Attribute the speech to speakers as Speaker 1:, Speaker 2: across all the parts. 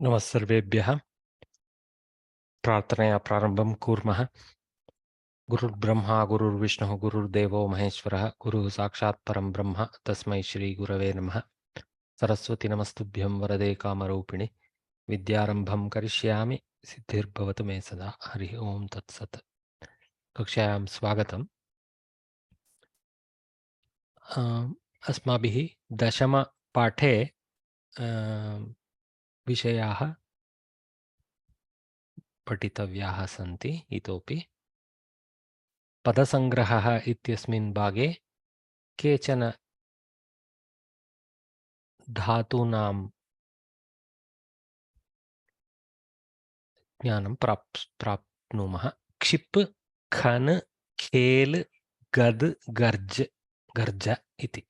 Speaker 1: नमस्सर्वेभ्यः प्रार्थनया प्रारम्भं कुर्मः। गुरुर्ब्रह्मा गुरुर्विष्णुः गुरुर्देवो महेश्वरः गुरुः साक्षात् परं ब्रह्म तस्मै श्री गुरवे नमः। सरस्वती नमस्तुभ्यं वरदे कामरूपिणि विद्यारम्भं करिष्यामि सिद्धिर्भवतु मे सदा। हरि ओम तत्सत्। कक्षायां स्वागतम्। अस्माभिः दशमपाठे विषयाः पठितव्याः सन्ति। इतोपि पदसंग्रहः इत्यस्मिन् भागे केचन धातूनां ज्ञानं प्राप्नुमः। क्षिप् खन् खेल् गद् गर्ज गर्ज इति।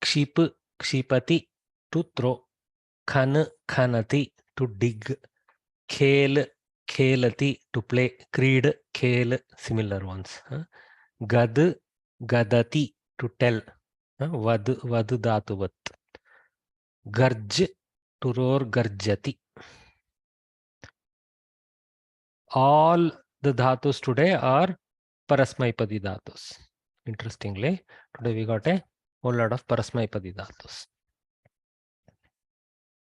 Speaker 1: क्षिप् क्षिपति टु थ्रो, खन् खनति टु डिग्, खेल् खेलति टु प्ले, क्रीड खेल सिमिलर ones, गद् गदति टु टेल, वद् वद् धातुवत्, गर्ज टु रोर गर्जति. All the dhatus today are parasmaipadi dhatus. Interestingly, today we got a whole lot of parasmaipadi dhatus.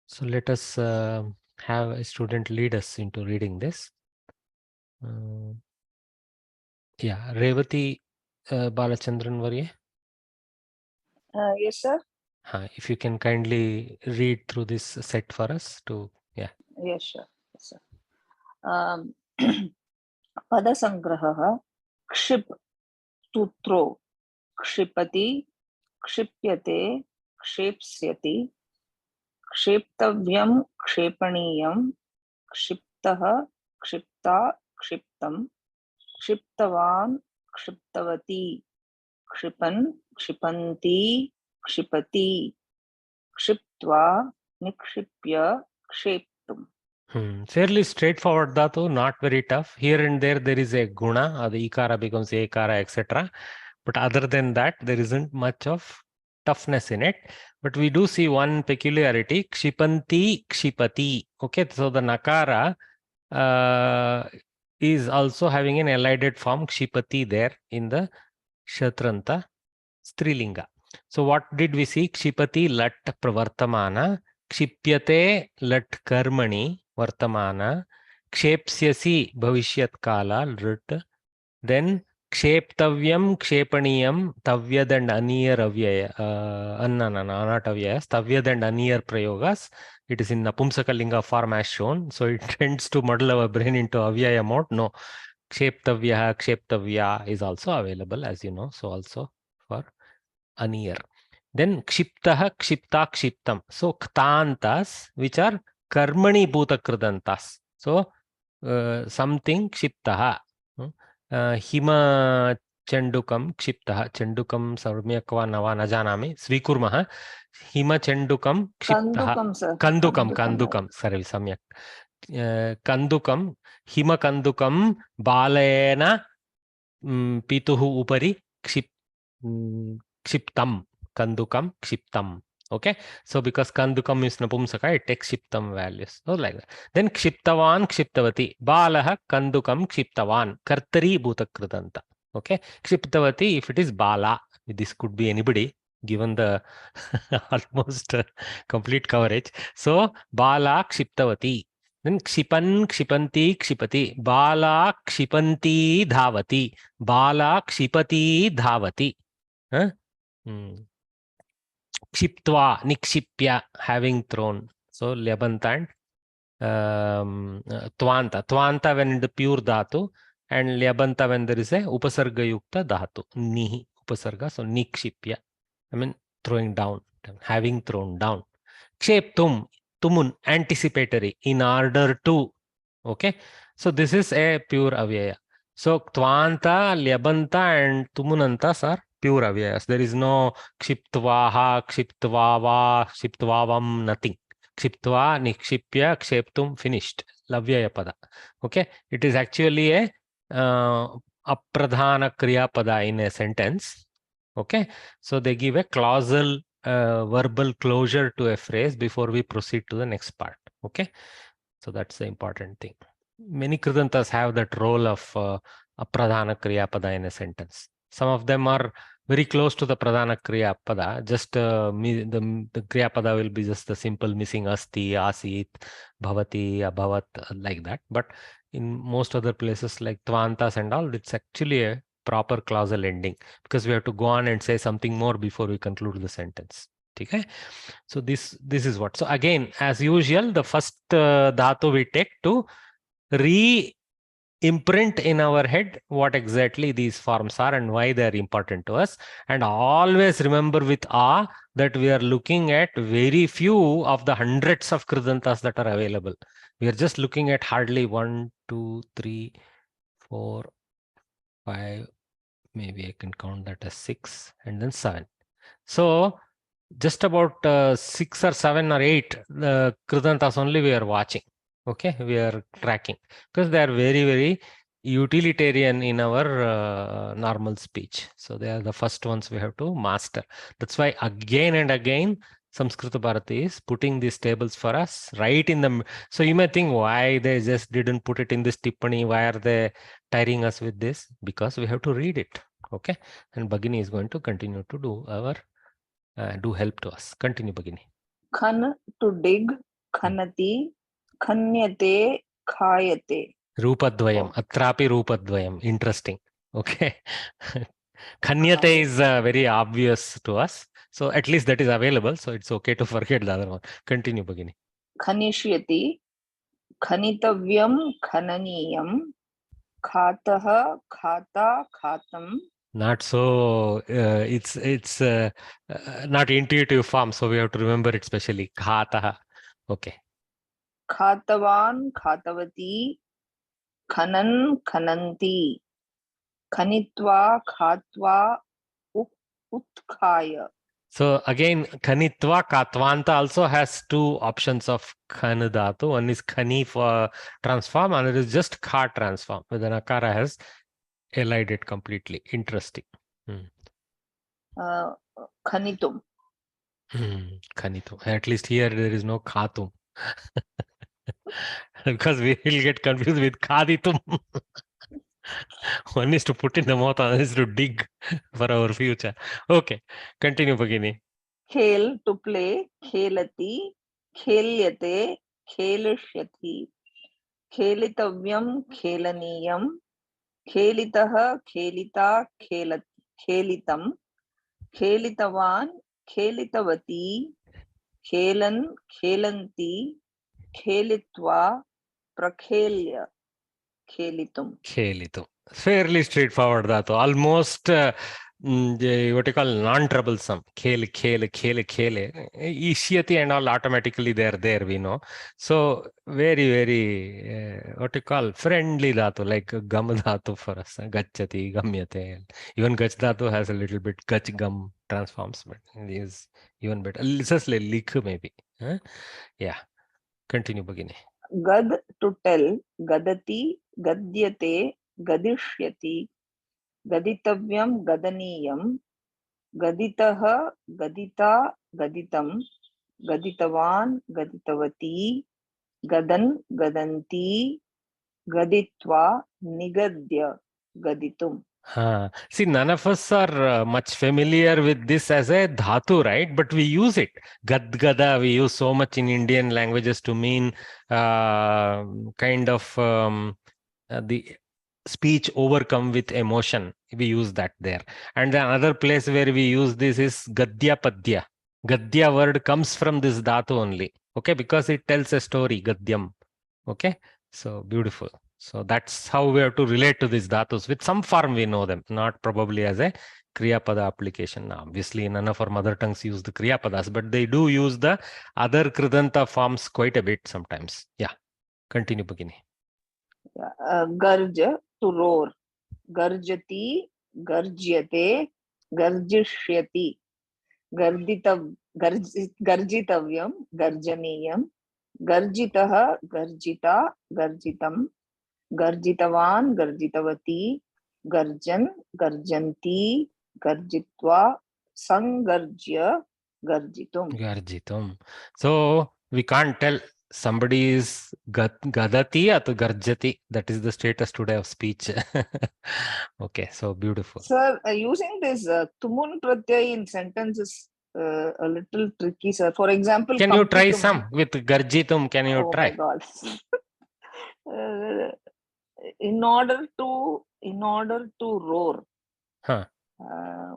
Speaker 1: So let us have a student lead us into reading this. Yeah, Revati Balachandran Varye.
Speaker 2: Yes, sir.
Speaker 1: If you can kindly read through this set for us to, yeah.
Speaker 2: Yes, sir. Yes, sir. Padasangrahah, kship, to throw, kshipati, kshipyate, kshepsyati, ksheptavyam, kshepaniyam, kshiptah, kshipta, kshiptam, kshiptavan, kshiptavati, kshipan, kshipanti, kshipati, kshiptva, nikshipya, ksheptum.
Speaker 1: Fairly straightforward dhatu, not very tough. Here and there is a guna, the ikara becomes ekara, etc. But other than that, there isn't much of toughness in it. But we do see one peculiarity, kshipanti, kshipati. Okay, so the nakara is also having an elided form, kshipati, there in the Shatranta Strilinga. So what did we see? Kshipati lat pravartamana, kshipyate lat karmani vartamana, kshepsyasi bhavishyat kala lut, then ksheptavyam kshepaniyam tavyad and aniyar avyaya, not avyayas, tavyad and aniyar prayogas. It is in Napumsakalinga form as shown, so it tends to muddle our brain into avyaya mode. No, ksheptavya, ksheptavya is also available, as you know, so also for aniyar. Then kshiptah, kshipta, kshiptam. So ktantas, which are karmani bhuta krudentas. So something kshiptah. Hima chendukam kshiptah. Chendukam sarmyakva nava na janami. Svikurmah. Hima chendukam kshiptah.
Speaker 2: Kandukam, sir.
Speaker 1: Kandukam. Sorry, samyak. Kandukam. Hima kandukam balena pituhu upari kshiptam. Kandukam kshiptam. Okay, so because kandukam is napumsaka, it takes kshiptam values. So like that. Then kshiptavan kshiptavati. Balaha kandukam kshiptavan. Kartari bhuta krudanta. Okay, kshiptavati, if it is bala, this could be anybody given the almost complete coverage. So bala kshiptavati. Then kshipan kshipanti kshipati. Bala kshipanti dhavati. Bala kshipati dhavati. Kshiptva, nikshipya, having thrown. So lyabanta and tvanta. Tvanta when in the pure dhatu, and lyabanta when there is a upasarga yukta dhatu. Nihi upasarga, so nikshipya. I mean throwing down, having thrown down. Ksheptum, tumun, anticipatory, in order to. Okay, so this is a pure avyaya. So tvanta, lyabanta and tumunantas are pure avyayas. There is no kshiptvaha, kshiptvava, kshiptvavam, nothing. Kshiptva, nikshipya, ksheptum, finished. Lavyaya pada. Okay, it is actually a apradhana kriya pada in a sentence. Okay, so they give a clausal verbal closure to a phrase before we proceed to the next part. Okay, so that's the important thing. Many krudantas have that role of a pradhana kriya pada in a sentence. Some of them are very close to the pradhana kriya pada. Just the kriya pada will be just the simple missing asti, asit, bhavati, abhavat, like that. But in most other places like tvantas and all, it's actually a proper clausal ending because we have to go on and say something more before we conclude the sentence. Okay, so this is what. So again, as usual, the first dhatu we take to re-imprint in our head what exactly these forms are and why they are important to us. And always remember with awe that we are looking at very few of the hundreds of krudantas that are available. We are just looking at hardly 1, 2, 3, 4, 5, maybe I can count that as 6 and then 7. So just about 6 or 7 or 8 krudantas only we are watching. Okay, we are tracking because they are very, very utilitarian in our normal speech. So they are the first ones we have to master. That's why again and again Samskrita Bharati is putting these tables for us right in the. So you may think why they just didn't put it in this tippani, why are they tiring us with this? Because we have to read it. Okay, and Bhagini is going to continue to do our do help to us. Continue, Bhagini.
Speaker 2: Khan, to dig, khanati, khanyate, khayate.
Speaker 1: Rupadvayam,
Speaker 2: Oh,
Speaker 1: atrapi rupadvayam. Interesting. Okay. Khanyate
Speaker 2: khayate.
Speaker 1: is very obvious to us. So at least that is available. So it's okay to forget the other one. Continue, Bhagini.
Speaker 2: Khanishyati, khanitavyam, khananiyam, khatah, khata, khatam.
Speaker 1: Not so, it's not intuitive form. So we have to remember it specially. Khataha. Okay.
Speaker 2: Khatavan, khatavati, khanan, khananti, khanitva, khatva, utkhaya.
Speaker 1: So again, Khanitva Katvanta also has two options of Khan dhatu. One is Khani for transform, and it is just Kha transform. With an Akara has allied it completely. Interesting.
Speaker 2: Khanitum.
Speaker 1: Khanitum. At least here there is no Khatum. Because we will get confused with Khaditum. One is to put in the mouth, another is to dig for our future. Okay, continue, Bhagini.
Speaker 2: Khel, to play, khelati, khelyate, khelishyati, khelitavyam, khelaniyam, khelitah, khelita, khelitam, khelitavan, khelitavati, khelan, khelanti, khelitva, prakhelya, khelitum.
Speaker 1: Khelitum. Fairly straightforward dhatu. Almost what you call non-troublesome. Khele, khele, khele, khele. Ishyati and all automatically they are there, we know. So very, very what you call friendly dhatu, like gam dhatu for us. Gachati, gamyate. Even gach dhatu has a little bit gach gum transforms, but it is even better. Just like likh maybe. Huh? Yeah. Continue, Bhagini.
Speaker 2: Gad, to tell, gadati, gadyate, gadishyati, gaditavyam, gadaniyam, gaditah, gadita, gaditam, gaditavan, gaditavati, gadan, gadanti, gaditva, nigadya, gaditum.
Speaker 1: See, none of us are much familiar with this as a dhatu, right? But we use it. Gadgada, we use so much in Indian languages to mean kind of the speech overcome with emotion. We use that there. And the other place where we use this is Gadya Padya. Gadya word comes from this dhatu only. Okay, because it tells a story, Gadyam. Okay, so beautiful. So that's how we have to relate to these dhatus. With some form we know them, not probably as a Kriya Pada application. Obviously, none of our mother tongues use the Kriya Padas, but they do use the other Kridanta forms quite a bit sometimes. Yeah, continue, Bhagini.
Speaker 2: Garja, to roar. Garjati, garjyate, garjishyati, garjitavyam, garjaniyam, garjitah, garjita, garjitam, garjitavan, garjitavati, garjan, garjanti, garjitva, sangarjya, garjitum.
Speaker 1: Garjitum. So we can't tell. somebody is gadati or garjati. That is the status today of speech. Okay, so beautiful.
Speaker 2: Sir, using this tumun pratyay in sentence is a little tricky, sir. For example,
Speaker 1: Can you try
Speaker 2: kampitum.
Speaker 1: some with garjitum? Can you
Speaker 2: Oh
Speaker 1: try?
Speaker 2: my God. In order to roar.
Speaker 1: Huh.
Speaker 2: Uh,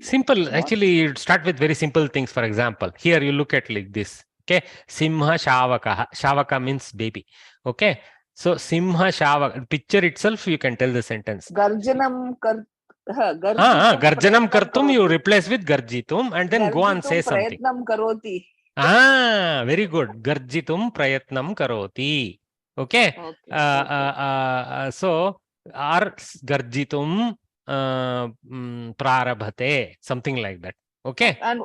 Speaker 1: Simple.
Speaker 2: what?
Speaker 1: Actually, you start with very simple things. For example, here you look at like this. Okay, simha shavaka. Shavaka means baby. Okay, so simha shavaka. Picture itself, you can tell the sentence.
Speaker 2: Garjanam garjitum
Speaker 1: Garjanam
Speaker 2: prayatnam
Speaker 1: kartum. You
Speaker 2: karoti.
Speaker 1: replace with garjitum and then go and say
Speaker 2: Garjitum
Speaker 1: something.
Speaker 2: prayatnam karoti.
Speaker 1: Very good. Garjitum prayatnam karoti. Okay.
Speaker 2: Okay.
Speaker 1: So, or garjitum prarabhate, something like that. Okay.
Speaker 2: And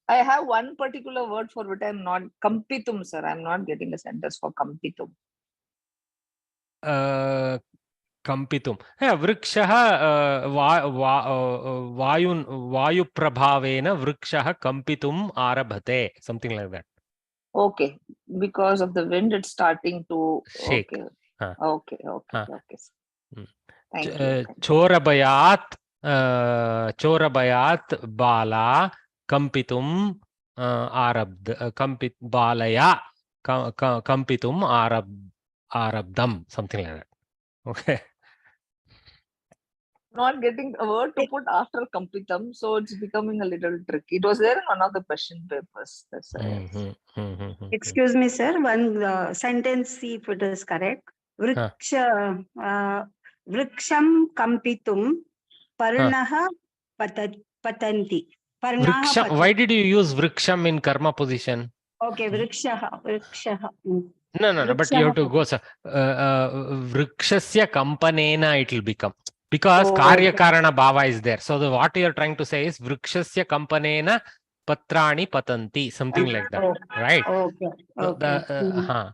Speaker 2: I have one particular word for which I'm not kampitum, sir. I'm not getting a sentence for kampitum.
Speaker 1: Kampitum. वृक्षः वायुप्रभावेन वृक्षः कम्पितुम् आरभते, something like that.
Speaker 2: Okay, because of the wind, it's starting to
Speaker 1: Shake.
Speaker 2: Okay. Thank you.
Speaker 1: चोरभयात् बाला कम्पितुम् बालया कम्पितुम् आरब्धम्, something like that. Okay.
Speaker 2: Not getting a word to put after kampitam, so it's becoming a little tricky. It was there in one of the question papers. That's
Speaker 3: Excuse me, sir. One sentence, see if it is correct. Vriksham kampitum parnaha patanti.
Speaker 1: Vriksham. Why did you use vriksham in karma position?
Speaker 3: Okay, vrikshaha.
Speaker 1: No. But you have to go. Vrikshasya kampanena it will become. Because karya karana bhava is there. So what you are trying to say is vrikshasya kampanena patrani patanti. Something like that. Right?
Speaker 3: Okay.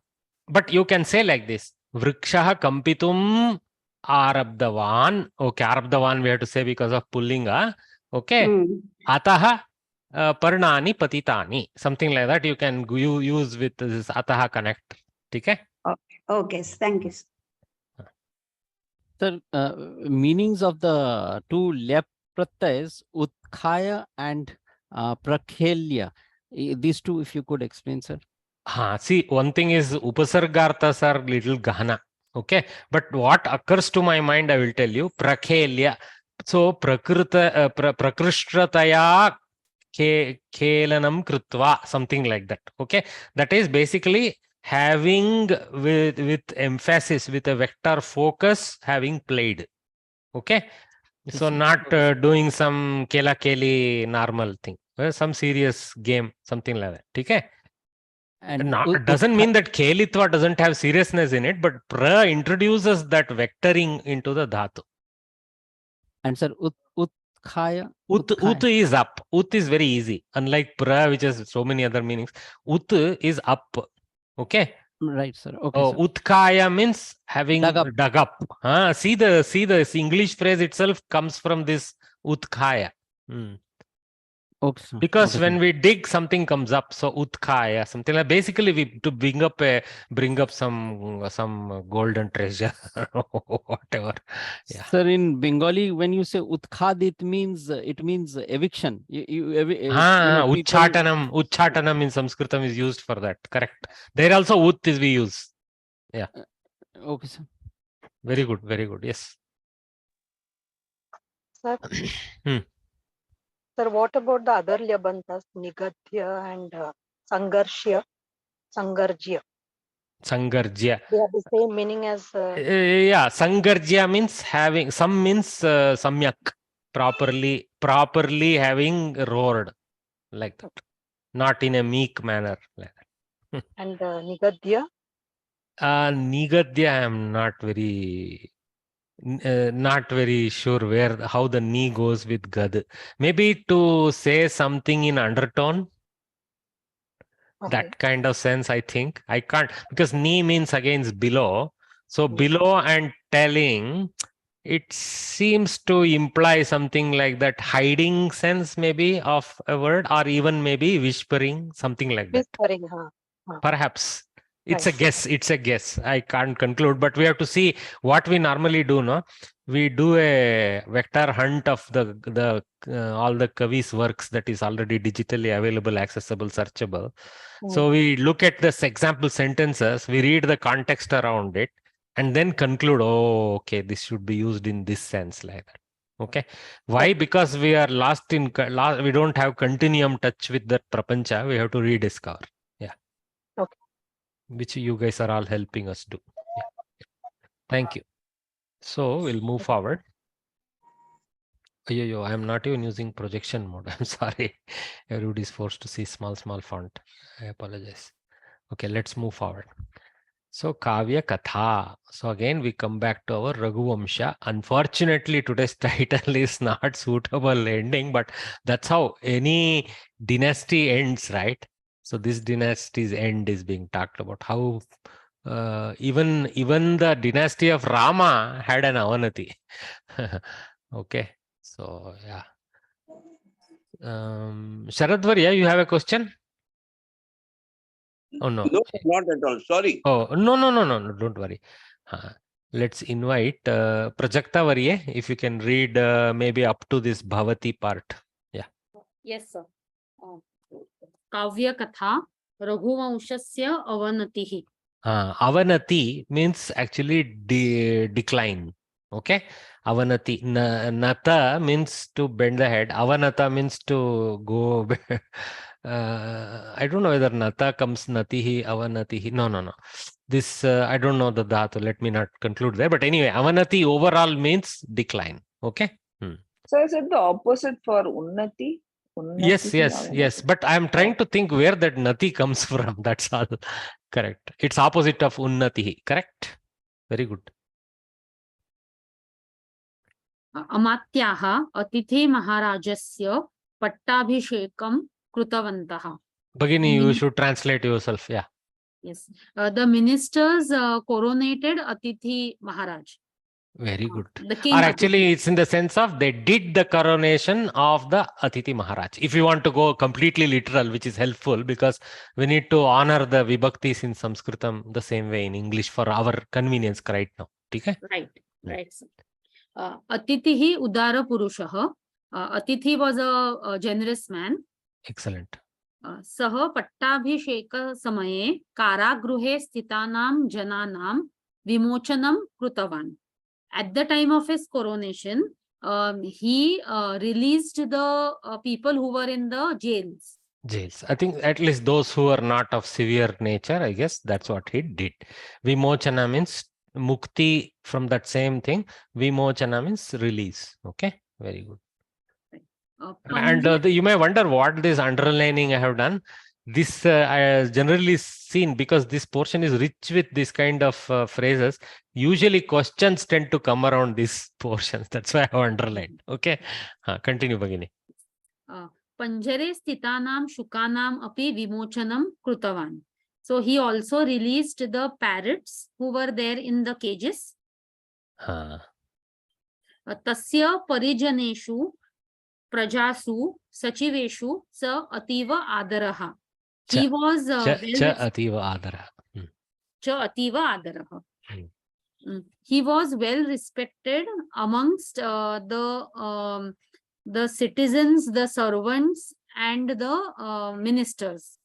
Speaker 1: But you can say like this. Vrikshaha kampitum arabdavan. Okay, arabdavan we have to say because of pullinga. Okay. Ataha parnani patitani. Something like that you can use with this ataha connect. Okay?
Speaker 3: Okay, thank you.
Speaker 4: Sir, meanings of the two lep pratyas, utkhaya and prakhelya. These two, if you could explain, sir.
Speaker 1: See, one thing is upasargarthas are little gahana. Okay, but what occurs to my mind, I will tell you. Prakhelya. So prakrishtataya kelanam krutva, something like that. Okay, that is basically having with emphasis, with a vector focus, having played. Okay, so not doing some kela keli normal thing, some serious game, something like that. Okay. And doesn't mean that kelitva doesn't have seriousness in it, but pra introduces that vectoring into the dhatu.
Speaker 4: And sir, utkhaya.
Speaker 1: Ut is up. Ut is very easy. Unlike pra, which has so many other meanings. Ut is up. Okay.
Speaker 4: Right, sir. Okay. Sir.
Speaker 1: Utkaya means having dug up. See the English phrase itself comes from this utkaya.
Speaker 4: Okay, sir.
Speaker 1: Because when we dig, something comes up. So utkaya, something like basically we to bring up some golden treasure or whatever. Yeah.
Speaker 4: Sir, in Bengali, when you say utkad, it means eviction.
Speaker 1: Uchchatanam in Samskritam is used for that. Correct. There also ut is we use. Yeah.
Speaker 4: Okay, sir.
Speaker 1: Very good. Very good. Yes.
Speaker 5: Sir. Sir, what about the other lyabantas, nigadhya and sangarshya, sangarjya?
Speaker 1: Sangarjya.
Speaker 5: They have the same meaning as.
Speaker 1: Yeah, sangarjya means having. Some means samyak, properly having roared, like that, not in a meek manner, like that.
Speaker 5: And nigadhya.
Speaker 1: Nigadhya, I am not very sure how the ni goes with gad. Maybe to say something in undertone.
Speaker 5: Okay.
Speaker 1: That kind of sense, I think. I can't, because ni means again below. So below and telling, it seems to imply something like that hiding sense maybe of a word, or even maybe whispering, something like that.
Speaker 5: Whispering,
Speaker 1: Perhaps. It's a
Speaker 5: Right.
Speaker 1: guess. It's a guess. I can't conclude, but we have to see what we normally do. No, we do a vector hunt of the all the Kavi's works that is already digitally available, accessible, searchable. So we look at this example sentences, we read the context around it, and then conclude. Oh, okay, this should be used in this sense, like that. Okay, why? Because we are lost in we don't have continuum touch with that prapancha. We have to rediscover. Yeah.
Speaker 5: Okay.
Speaker 1: Which you guys are all helping us do. Yeah. Thank you. So we'll move forward. Yo, I'm not even using projection mode. I'm sorry. Everybody is forced to see small font. I apologize. Okay, let's move forward. So Kavya Katha. So again, we come back to our Raghuvamsha. Unfortunately, today's title is not suitable ending, but that's how any dynasty ends, right? So this dynasty's end is being talked about. How even the dynasty of Rama had an avanati. Okay, so yeah. Sharadvarya, you have a question? Oh no.
Speaker 6: No, not at all. Sorry.
Speaker 1: Oh no, don't worry. Let's invite Prajakta Varye, if you can read maybe up to this Bhavati part. Yeah.
Speaker 7: Yes, sir. Kavya Katha Raghuvamshasya Avanatihi.
Speaker 1: Avanati means actually decline. Okay. Avanati. Nata means to bend the head. Avanata means to go. I don't know whether Nata comes Natihi, Avanatihi. No. This, I don't know the dhatu. Let me not conclude there. But anyway, Avanati overall means decline. Okay.
Speaker 2: So is it the opposite for Unnati?
Speaker 1: Yes. But I'm trying to think where that Nati comes from. That's all. Correct. It's opposite of Unnati. Correct. Very good.
Speaker 7: Amatyaha Atithi Maharajasya Pattabhishekam Krutavantaha.
Speaker 1: Bagini, you should translate yourself. Yeah.
Speaker 7: Yes. The ministers coronated Atithi Maharaj.
Speaker 1: Very good.
Speaker 7: The king.
Speaker 1: Or actually, it's in the sense of they did the coronation of the Atithi Maharaj. If you want to go completely literal, which is helpful because we need to honor the vibhaktis in Sanskritam the same way in English for our convenience right now. Okay?
Speaker 7: Right. Atitihi Udara Purushaha. Atithi was a generous man.
Speaker 1: Excellent.
Speaker 7: Sah Pattabhisheka Samaye Karagruhe Sthitanam Jananam Vimochanam Krutavan. At the time of his coronation, he released the people who were in the jails.
Speaker 1: I think at least those who are not of severe nature, I guess that's what he did. Vimochana means mukti from that same thing. Vimochana means release. Okay, very good. And you may wonder what this underlining I have done. This I generally seen because this portion is rich with this kind of phrases. Usually questions tend to come around these portions. That's why I have underlined. Okay, continue, Bhagini.
Speaker 7: Panjare Sthitanam Shukanam Api Vimochanam Krutavan. So he also released the parrots who were there in the cages. Tasya Parijaneshu Prajasu Sachiveshu Sa Ativa Adaraha. He was
Speaker 1: Ativa Adaraha.
Speaker 7: Ativa Adaraha. He was well respected amongst the citizens, the servants, and the ministers.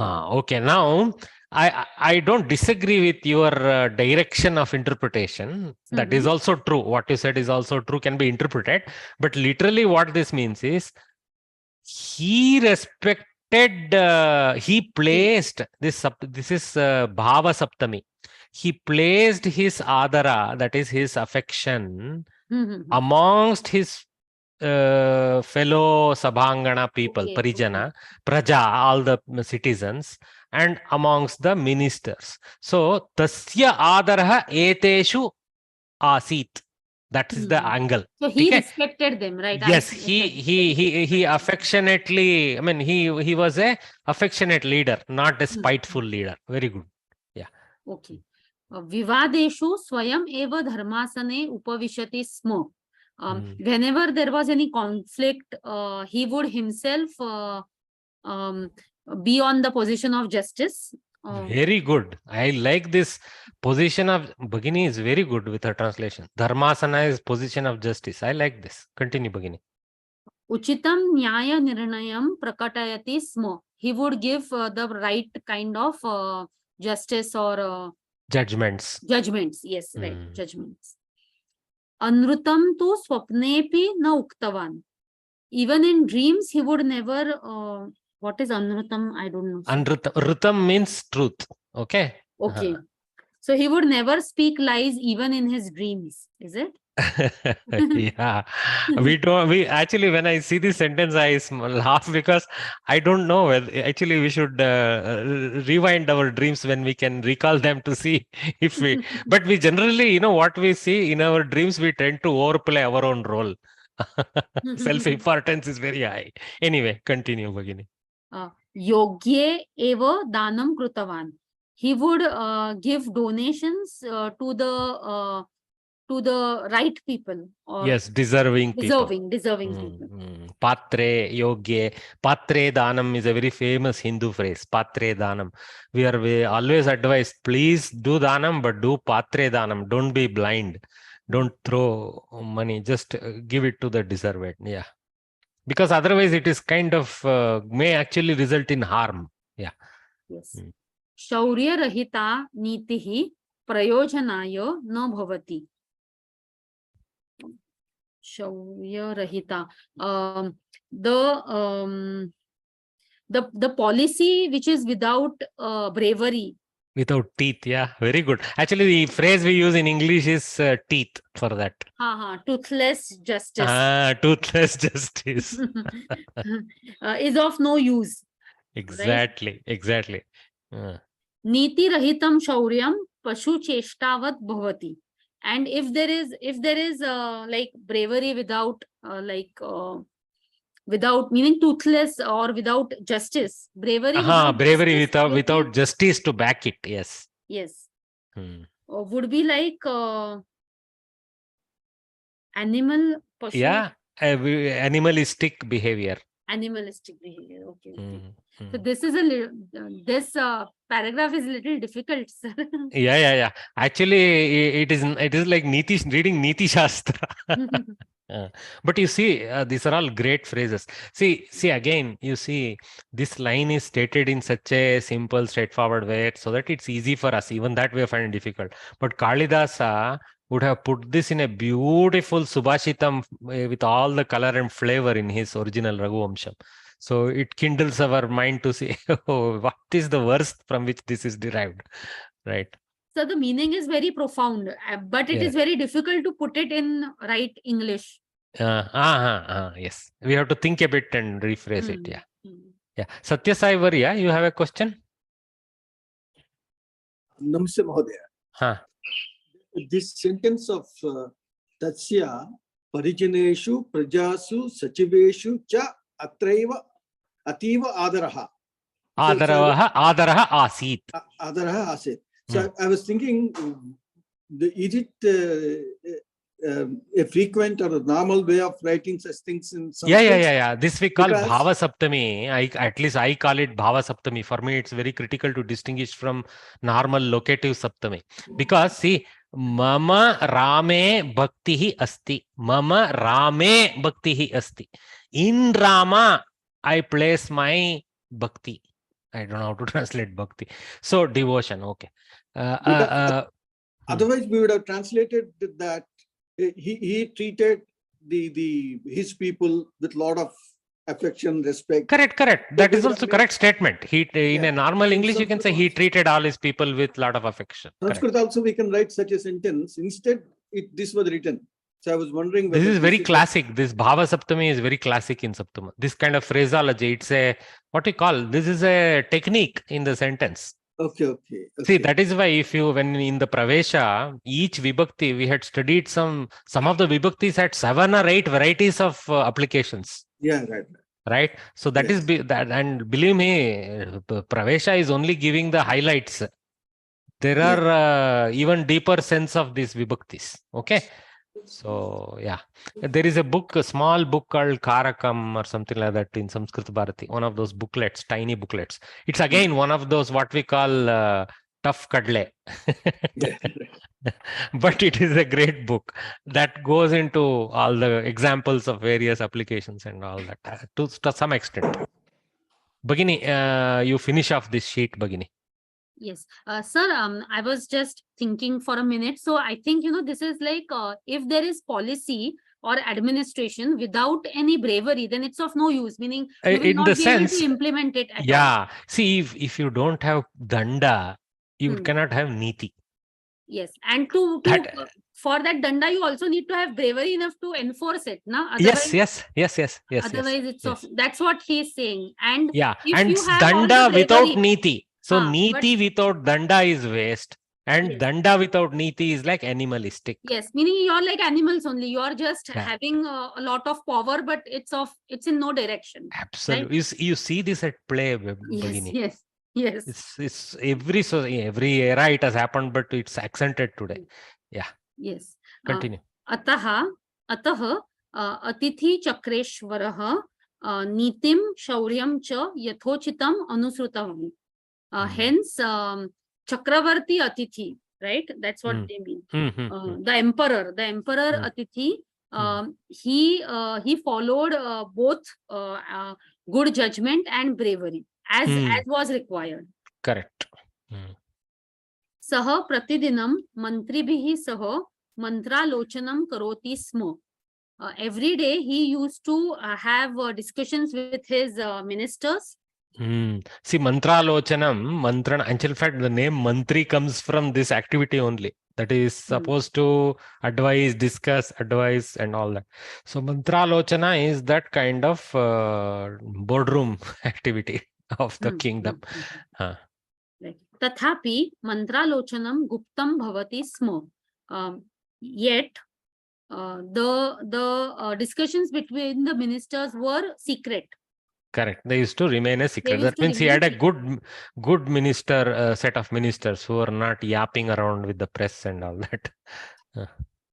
Speaker 1: Okay, now I don't disagree with your direction of interpretation. That is also true. What you said is also true, can be interpreted. But literally what this means is he respected, he placed, this is Bhava Saptami. He placed his adara, that is his affection, amongst his fellow Sabhangana people, Parijana, Praja, all the citizens, and amongst the ministers. So, Tasya Adaraha Eteshu Asit. That is the angle.
Speaker 7: So he respected them, right?
Speaker 1: Yes, he affectionately, I mean, he was a affectionate leader, not a spiteful leader. Very good. Yeah.
Speaker 7: Okay. Vivadeshu Swayam Eva Dharmasane Upavishati Sma. Whenever there was any conflict, he would himself be on the position of justice. Oh,
Speaker 1: Very good. I like this position of Bhagini is very good with her translation. Dharmasana is position of justice. I like this. Continue, Bhagini.
Speaker 7: Uchitam Nyaya Nirnayam Prakatayati Sma. He would give the right kind of justice or
Speaker 1: Judgments.
Speaker 7: judgments. Yes, right,
Speaker 1: Hmm.
Speaker 7: judgments. Anrutam tu swapnepi na uktavan. Even in dreams, he would never. What is Anrutam? I don't know. sir.
Speaker 1: Rutam means truth. Okay.
Speaker 7: Okay. So he would never speak lies even in his dreams, is it?
Speaker 1: Yeah, we actually, when I see this sentence, I laugh because I don't know whether actually we should rewind our dreams when we can recall them to see if we, but we generally, what we see in our dreams, we tend to overplay our own role. Self-importance is very high. Anyway, continue, Bhagini.
Speaker 7: Yogye eva danam krutavan. He would give donations to the right people or
Speaker 1: Yes, deserving people.
Speaker 7: deserving people.
Speaker 1: Patre, yogye. Patre danam is a very famous Hindu phrase. Patre danam. We always advise, please do danam, but do patre danam. Don't be blind. Don't throw money. Just give it to the deserving. Yeah. Because otherwise it is kind of may actually result in harm. Yeah.
Speaker 7: Yes. Shaurya rahita nitihi prayojanayo na bhavati. Shaurya rahita. The policy which is without bravery.
Speaker 1: Without teeth, yeah, very good. Actually, the phrase we use in English is teeth for that.
Speaker 7: Toothless justice.
Speaker 1: Toothless justice.
Speaker 7: Is of no use.
Speaker 1: Exactly, exactly.
Speaker 7: Niti rahitam shauryam pashu cheshtavat bhavati. And if there is like bravery without without meaning toothless or without justice, bravery
Speaker 1: without justice to back it. Yes.
Speaker 7: Yes. Would be like animal. Pashu.
Speaker 1: Yeah, animalistic behavior.
Speaker 7: Animalistic behavior. Okay. So this is this paragraph is a little difficult, sir.
Speaker 1: Yeah. Actually, it is like reading Niti Shastra. But you see, these are all great phrases. See again, you see, this line is stated in such a simple, straightforward way so that it's easy for us. Even that we find it difficult. But Kalidasa would have put this in a beautiful Subhashitam with all the color and flavor in his original Raghuvamsha. So it kindles our mind to see, what is the verse from which this is derived, right?
Speaker 7: So the meaning is very profound, but it is very difficult to put it in right English.
Speaker 1: Yes, we have to think a bit and rephrase it. Yeah. Satya Sai Varya, you have a question?
Speaker 6: Namaste Mahodaya. This sentence of Tatsya Parijaneshu Prajasu Sachiveshu Cha Atraiva Ativa Adaraha.
Speaker 1: Adaraha Asit.
Speaker 6: Adaraha Asit. So I was thinking, is it a frequent or a normal way of writing such things in some
Speaker 1: Yeah. This we call Bhava Saptami. At least I call it Bhava Saptami. For me, it's very critical to distinguish from normal locative Saptami. Because see, Mama Rame Bhaktihi Asti. Mama Rame Bhaktihi Asti. In Rama, I place my Bhakti. I don't know how to translate Bhakti. So devotion, okay.
Speaker 6: Otherwise, we would have translated that he treated his people with a lot of affection, respect.
Speaker 1: Correct. That is also correct statement. In a normal English, you can say he treated all his people with a lot of affection.
Speaker 6: Sanskrit also we can write such a sentence. Instead, this was written. So I was wondering whether
Speaker 1: this is very classic. This Bhava Saptami is very classic in Saptama. This kind of phraseology, it's a, what you call, this is a technique in the sentence.
Speaker 6: Okay.
Speaker 1: See, that is why when in the Pravesha, each Vibhakti, we had studied some of the Vibhaktis had 7 or 8 varieties of applications.
Speaker 6: Yeah,
Speaker 1: right. So that is that, and believe me, Pravesha is only giving the highlights. There are even deeper sense of these Vibhaktis. Okay. So yeah, there is a book, a small book called Karakam or something like that in Samskrita Bharati. One of those booklets, tiny booklets. It's again one of those what we call tough kadle.
Speaker 6: Yeah.
Speaker 1: But it is a great book that goes into all the examples of various applications and all that to some extent. Bagini, you finish off this sheet, Bagini.
Speaker 7: Yes, sir, I was just thinking for a minute. So I think, this is like if there is policy or administration without any bravery, then it's of no use, meaning you will
Speaker 1: In
Speaker 7: not
Speaker 1: the
Speaker 7: be able
Speaker 1: sense,
Speaker 7: to implement it at all.
Speaker 1: yeah. See, if you don't have danda, you cannot have niti.
Speaker 7: Yes, and for that danda, you also need to have bravery enough to enforce it. Otherwise,
Speaker 1: Yes.
Speaker 7: Otherwise, it's of that's what he's saying. And
Speaker 1: Yeah,
Speaker 7: if
Speaker 1: and
Speaker 7: you have all the
Speaker 1: danda without
Speaker 7: bravery,
Speaker 1: niti. So
Speaker 7: but-
Speaker 1: niti without danda is waste, and
Speaker 7: Yes.
Speaker 1: danda without niti is like animalistic.
Speaker 7: yes, meaning you're like animals only. You're just
Speaker 1: Yeah.
Speaker 7: having a lot of power, but it's in no direction.
Speaker 1: Absolutely, you see this at play,
Speaker 7: Yes,
Speaker 1: Bagini.
Speaker 7: yes.
Speaker 1: It's every era it has happened, but it's accented today. Yeah,
Speaker 7: Yes.
Speaker 1: continue.
Speaker 7: Atah atithi chakreshwarah nitim shauryam cha yathochitam anusrutavam. Hence, Chakravarti Atithi, right? That's what they mean. The emperor Atithi, he followed both good judgment and bravery as was required.
Speaker 1: Correct.
Speaker 7: Sah pratidinam mantribhihi sah mantralochanam karoti sma. Every day he used to have discussions with his ministers.
Speaker 1: See, mantralochanam, in fact, the name mantri comes from this activity only. That is supposed to advise, discuss, advise, and all that. So, mantralochana is that kind of boardroom activity of the kingdom.
Speaker 7: Tathapi mantralochanam guptam bhavati sma. Yet, the discussions between the ministers were secret.
Speaker 1: Correct. They used to remain a secret. That means he had a good minister, set of ministers who are not yapping around with the press and all that.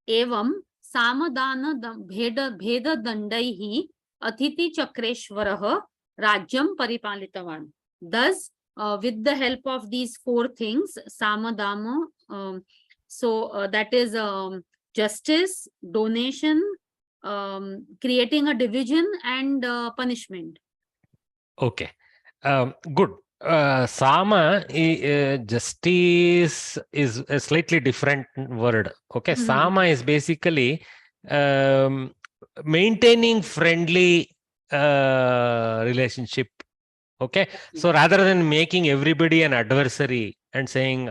Speaker 7: Evam samadana bheda dandaihi atiti chakreshwarah rajyam paripalitavan. Thus, with the help of these four things, samadama, that is justice, donation, creating a division, and punishment.
Speaker 1: Okay, good. Sama, justice is a slightly different word. Okay, Sama is basically maintaining friendly relationship. Okay, so rather than making everybody an adversary and saying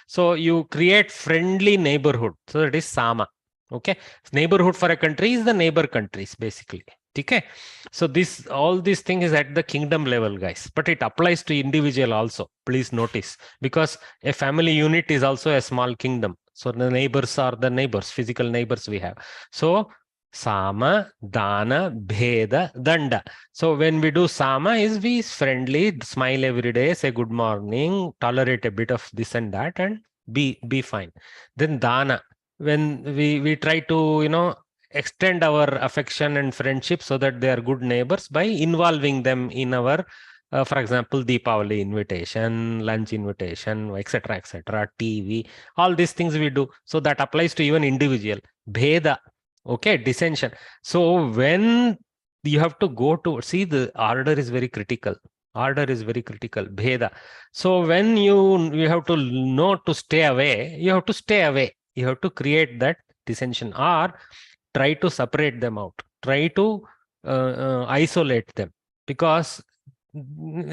Speaker 1: so you create friendly neighborhood. So that is Sama. Okay, neighborhood for a country is the neighbor countries basically. Okay, so all these things is at the kingdom level, guys, but it applies to individual also. Please notice, because a family unit is also a small kingdom. So the neighbors are the neighbors, physical neighbors we have. So Sama, Dana, Bheda, Danda. So when we do Sama is we friendly, smile every day, say good morning, tolerate a bit of this and that, and be fine. Then Dana, when we try to extend our affection and friendship so that they are good neighbors by involving them in our for example, Deepavali invitation, lunch invitation, etc., TV, all these things we do. So that applies to even individual. Bheda, okay, dissension. So when you have to go to see, the order is very critical. Bheda. So when you have to know to stay away, you have to stay away. You have to create that dissension or try to separate them out, try to isolate them, because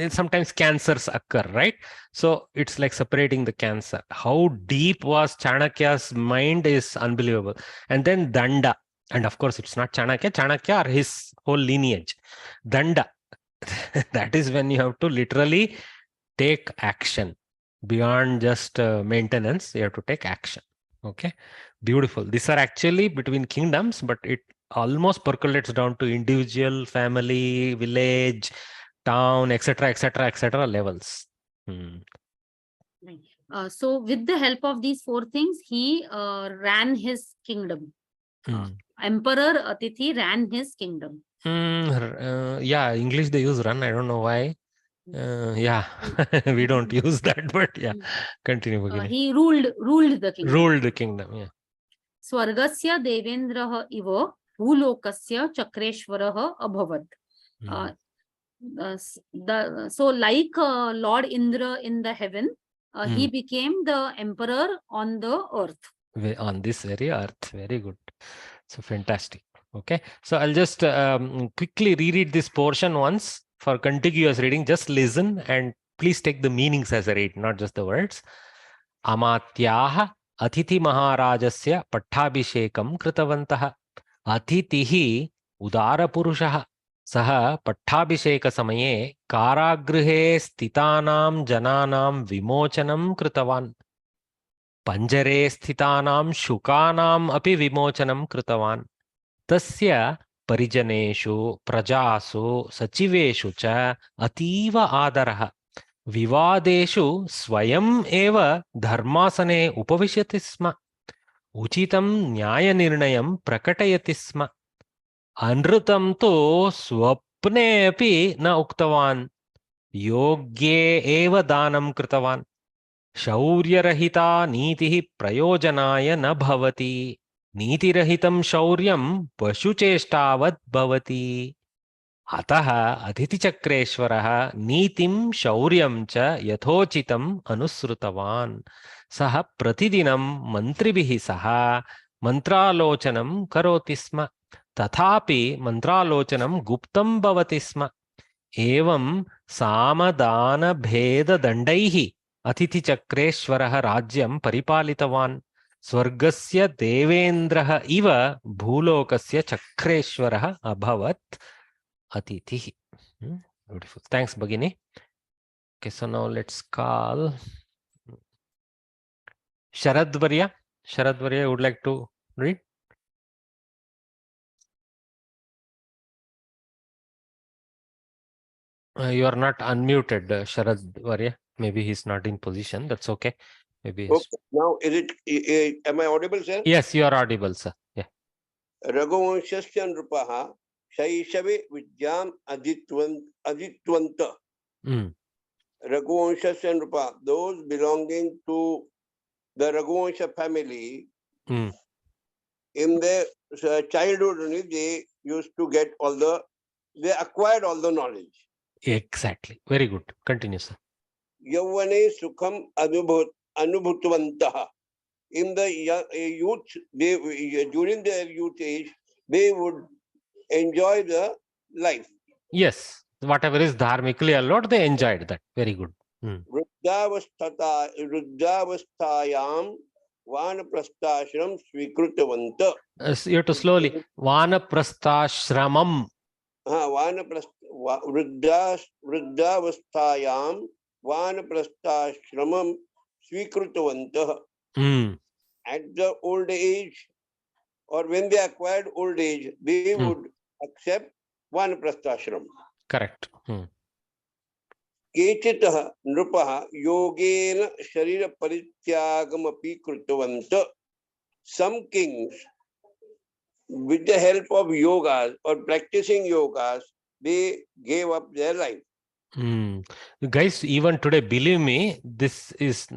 Speaker 1: sometimes cancers occur, right? So it's like separating the cancer. How deep was Chanakya's mind is unbelievable. And then Danda, and of course it's not Chanakya or his whole lineage. Danda, that is when you have to literally take action beyond just maintenance. You have to take action. Okay, beautiful. These are actually between kingdoms, but it almost percolates down to individual, family, village, town, etc., levels.
Speaker 7: So with the help of these four things, he ran his kingdom. Emperor Atithi ran his kingdom.
Speaker 1: Yeah, English they use run. I don't know why. Yeah, we don't use that, but yeah, continue. Bhagini.
Speaker 7: He ruled the kingdom.
Speaker 1: Ruled the kingdom. Yeah.
Speaker 7: Swargasya Devendrah ivo bhulokasya chakreshwarah abhavat. So like Lord Indra in the heaven, he became the emperor on the earth.
Speaker 1: On this very earth. Very good. So fantastic. Okay. So I'll just quickly reread this portion once for contiguous reading. Just listen and please take the meanings as I read, not just the words. Amatyaha Atithi Maharajasya Pattabhishekam Kritavantah. Atitihi Udara Purushaha. Saha Pattabhisheka Samaye Karagrihe Sthitanam Jananam Vimochanam Kritavan. Panjare Sthitanam Shukanam Api Vimochanam Kritavan. Tasya Parijaneshu Prajasu Sachiveshu Cha Ativa Adaraha. Vivadeshu Swayam Eva Dharmasane Upavishyati Sma. Uchitam Nyaya Nirnayam Prakatayati Sma. Anrutam to Swapne api na uktavan. Yogye eva danam kritavan. Shaurya-rahita nitihi prayojanaya na bhavati. Niti-rahitam shauryam pashucheshtavad bhavati. Ataha adhiti-chakreshwaraha nitim shauryam cha yathochitam anusrutavan. Saha pratidinam mantribihi saha mantralocanam karoti sma. Tathapi mantralocanam guptam bhavati sma. Evam samadana bheda dandaihi Atithi Chakreshwaraha Rajyam Paripalitavan. Swargasya Devendraha Iva Bhulokasya Chakreshwaraha Abhavat Atitihi. Beautiful. Thanks, Bhagini. Okay, so now let's call Sharadvarya. Sharadvarya would like to read. You are not unmuted, Sharadvarya. Maybe he's not in position. That's okay. Maybe.
Speaker 8: Okay. Now, am I audible, sir?
Speaker 1: Yes, you are audible, sir. Yeah.
Speaker 8: Raghuvamsha Nrupaha Shaishave Vidyam Aditwanta. Raghuvamsha Nrupa, those belonging to the Raghuvamsha family, in their childhood only, they used to get they acquired all the knowledge.
Speaker 1: Exactly. Very good. Continue, sir.
Speaker 8: Yavane Sukham Anubhutvantaha. In the youth, during their youth age, they would enjoy the life.
Speaker 1: Yes. Whatever is dharmically allowed, they enjoyed that. Very good.
Speaker 8: Ruddhavasthayam Vanaprasthashram Svikrutavanta.
Speaker 1: You have to slowly. Vanaprasthashramam.
Speaker 8: Ruddhavasthayam Vanaprasthashramam Svikrutavanta. At the old age, or when they acquired old age, they would accept Vanaprasthashram.
Speaker 1: Correct.
Speaker 8: Kechitaha Nrupaha Yogena Sharira Parityagamapi Krutavanta. Some kings, with the help of yogas or practicing yogas, they gave up their life.
Speaker 1: Guys, even today, believe me, this is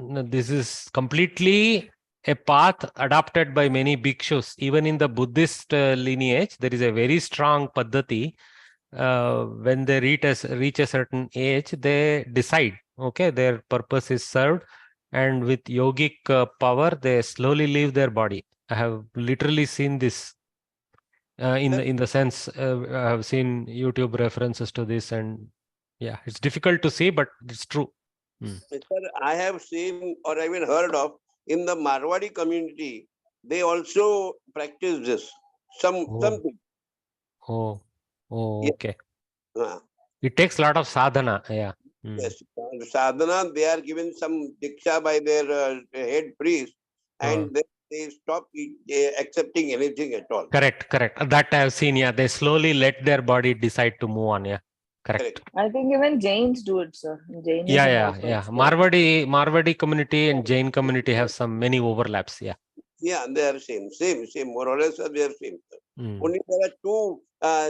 Speaker 1: completely a path adopted by many bhikshus. Even in the Buddhist lineage, there is a very strong paddhati. When they reach a certain age, they decide, okay, their purpose is served, and with yogic power, they slowly leave their body. I have literally seen this. In the sense, I have seen YouTube references to this, and yeah, it's difficult to see, but it's true.
Speaker 8: Sir, I have seen or even heard of in the Marwadi community, they also practice this. Something.
Speaker 1: Okay. It takes a lot of sadhana. Yeah.
Speaker 8: Yes, sadhana. They are given some diksha by their head priest, and they stop accepting anything at all.
Speaker 1: Correct. That I have seen. Yeah, they slowly let their body decide to move on. Yeah. Correct.
Speaker 2: I think even Jains do it, sir. Jainism
Speaker 1: Yeah. Marwadi community and Jain community have many overlaps. Yeah.
Speaker 8: Yeah, they are same, more or less they are same.
Speaker 1: Mm,
Speaker 8: Only there are two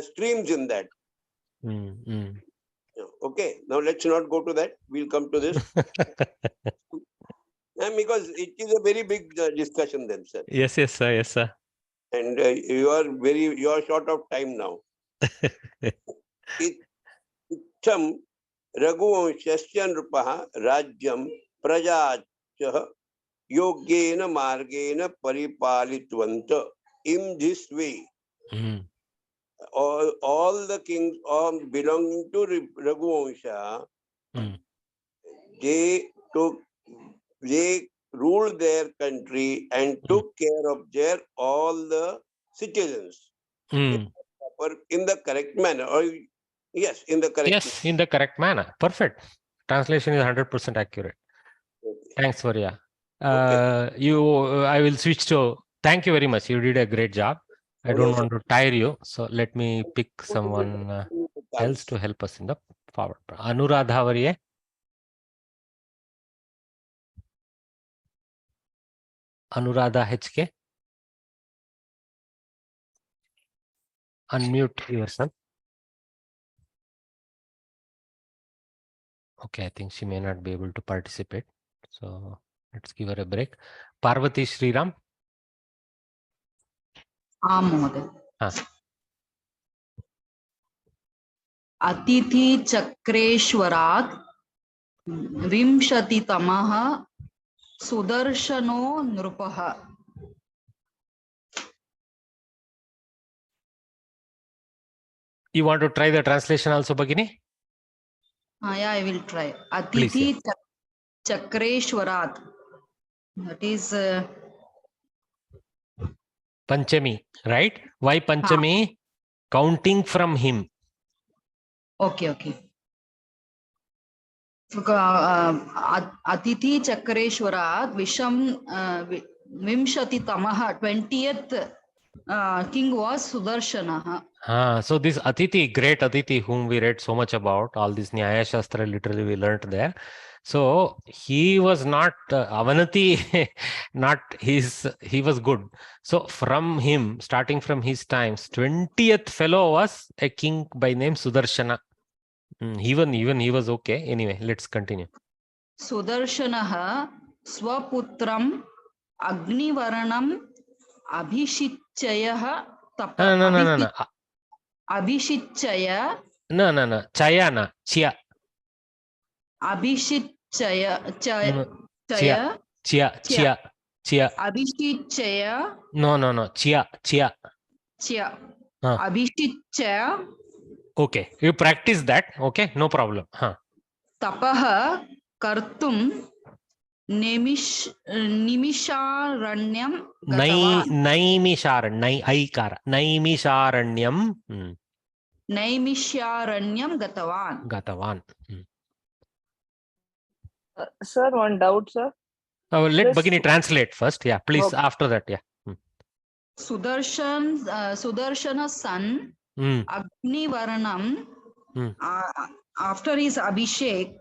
Speaker 8: streams in that. Okay, now let's not go to that. We'll come to this. And because it is a very big discussion then, sir.
Speaker 1: Yes, sir. Yes, sir.
Speaker 8: And you are short of time now. Icham Raghuvamshasya Nrupaha Rajyam Prajachah Yogena Margena Paripalitvanta. In this way, all the kings belonging to Raghuvamsha, they ruled their country and took care of all the citizens in the correct manner. Or yes, in the correct
Speaker 1: Yes, in the correct manner. Perfect. Translation is 100% accurate.
Speaker 8: Okay.
Speaker 1: Thanks, Varya.
Speaker 8: Okay.
Speaker 1: I will switch to. Thank you very much. You did a great job. I don't want to tire you, so let me pick someone else to help us in the forward. Anuradha Varya. Anuradha HK. Unmute yourself. Okay, I think she may not be able to participate. So let's give her a break. Parvati Sriram.
Speaker 9: अतिथि चक्रेश्वरात् विंशतितमः सुदर्शनो नृपः.
Speaker 1: You want to try the translation also, Bhagini?
Speaker 9: Yeah, I will try. Atithi Chakreshwarat. That is
Speaker 1: Panchami, right? Why Panchami? Counting from him.
Speaker 9: Okay. Atithi Chakreshwarat Vimshatitamaha, 20th king was Sudarshana.
Speaker 1: So this Atithi, great Atithi, whom we read so much about, all this Nyaya Shastra literally we learnt there. So he was not Avanati, he was good. So from him, starting from his times, 20th fellow was a king by name Sudarshana. Even he was okay. Anyway, let's continue.
Speaker 9: Sudarshanaha Swaputram Agnivaranam Abhishitchayah Tapa.
Speaker 1: No.
Speaker 9: Abhishitchaya.
Speaker 1: No. Chayana. Chia.
Speaker 9: Abhishitchaya.
Speaker 1: Chia.
Speaker 9: Abhishitchaya.
Speaker 1: No. Chia.
Speaker 9: Abhishitchaya.
Speaker 1: Okay. You practice that. Okay. No problem.
Speaker 9: Tapaha Kartum Nimisharanyam Naimisharanyam Gatavan.
Speaker 2: Sir, one doubt, sir.
Speaker 1: Let Bhagini translate first. Yeah, please.
Speaker 2: Okay.
Speaker 1: After that, yeah.
Speaker 9: Sudarshana's son, Agnivaranam, after his Abhishek,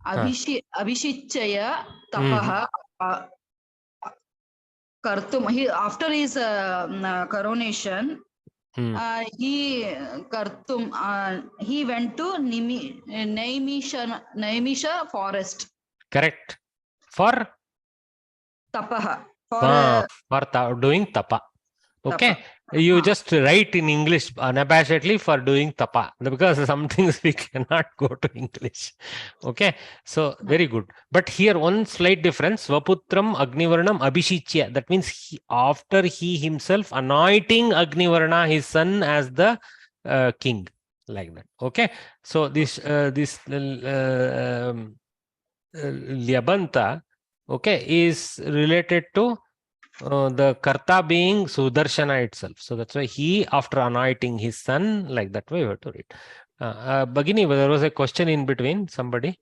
Speaker 9: Abhishitchaya Tapaha Kartum, after his coronation, he went to Naimisha forest.
Speaker 1: Correct. For?
Speaker 9: Tapaha.
Speaker 1: For doing tapa. Okay. You just write in English unabashedly for doing tapa, because some things we cannot go to English. Okay. So very good. But here one slight difference. Svaputram Agnivarnam Abhishitya. That means after he himself anointing Agnivarna, his son, as the king. Like that. Okay. So this Lyabanta, okay, is related to the Karta being Sudarshana itself. So that's why he, after anointing his son, like that way we have to read. Bhagini, there was a question in between, somebody?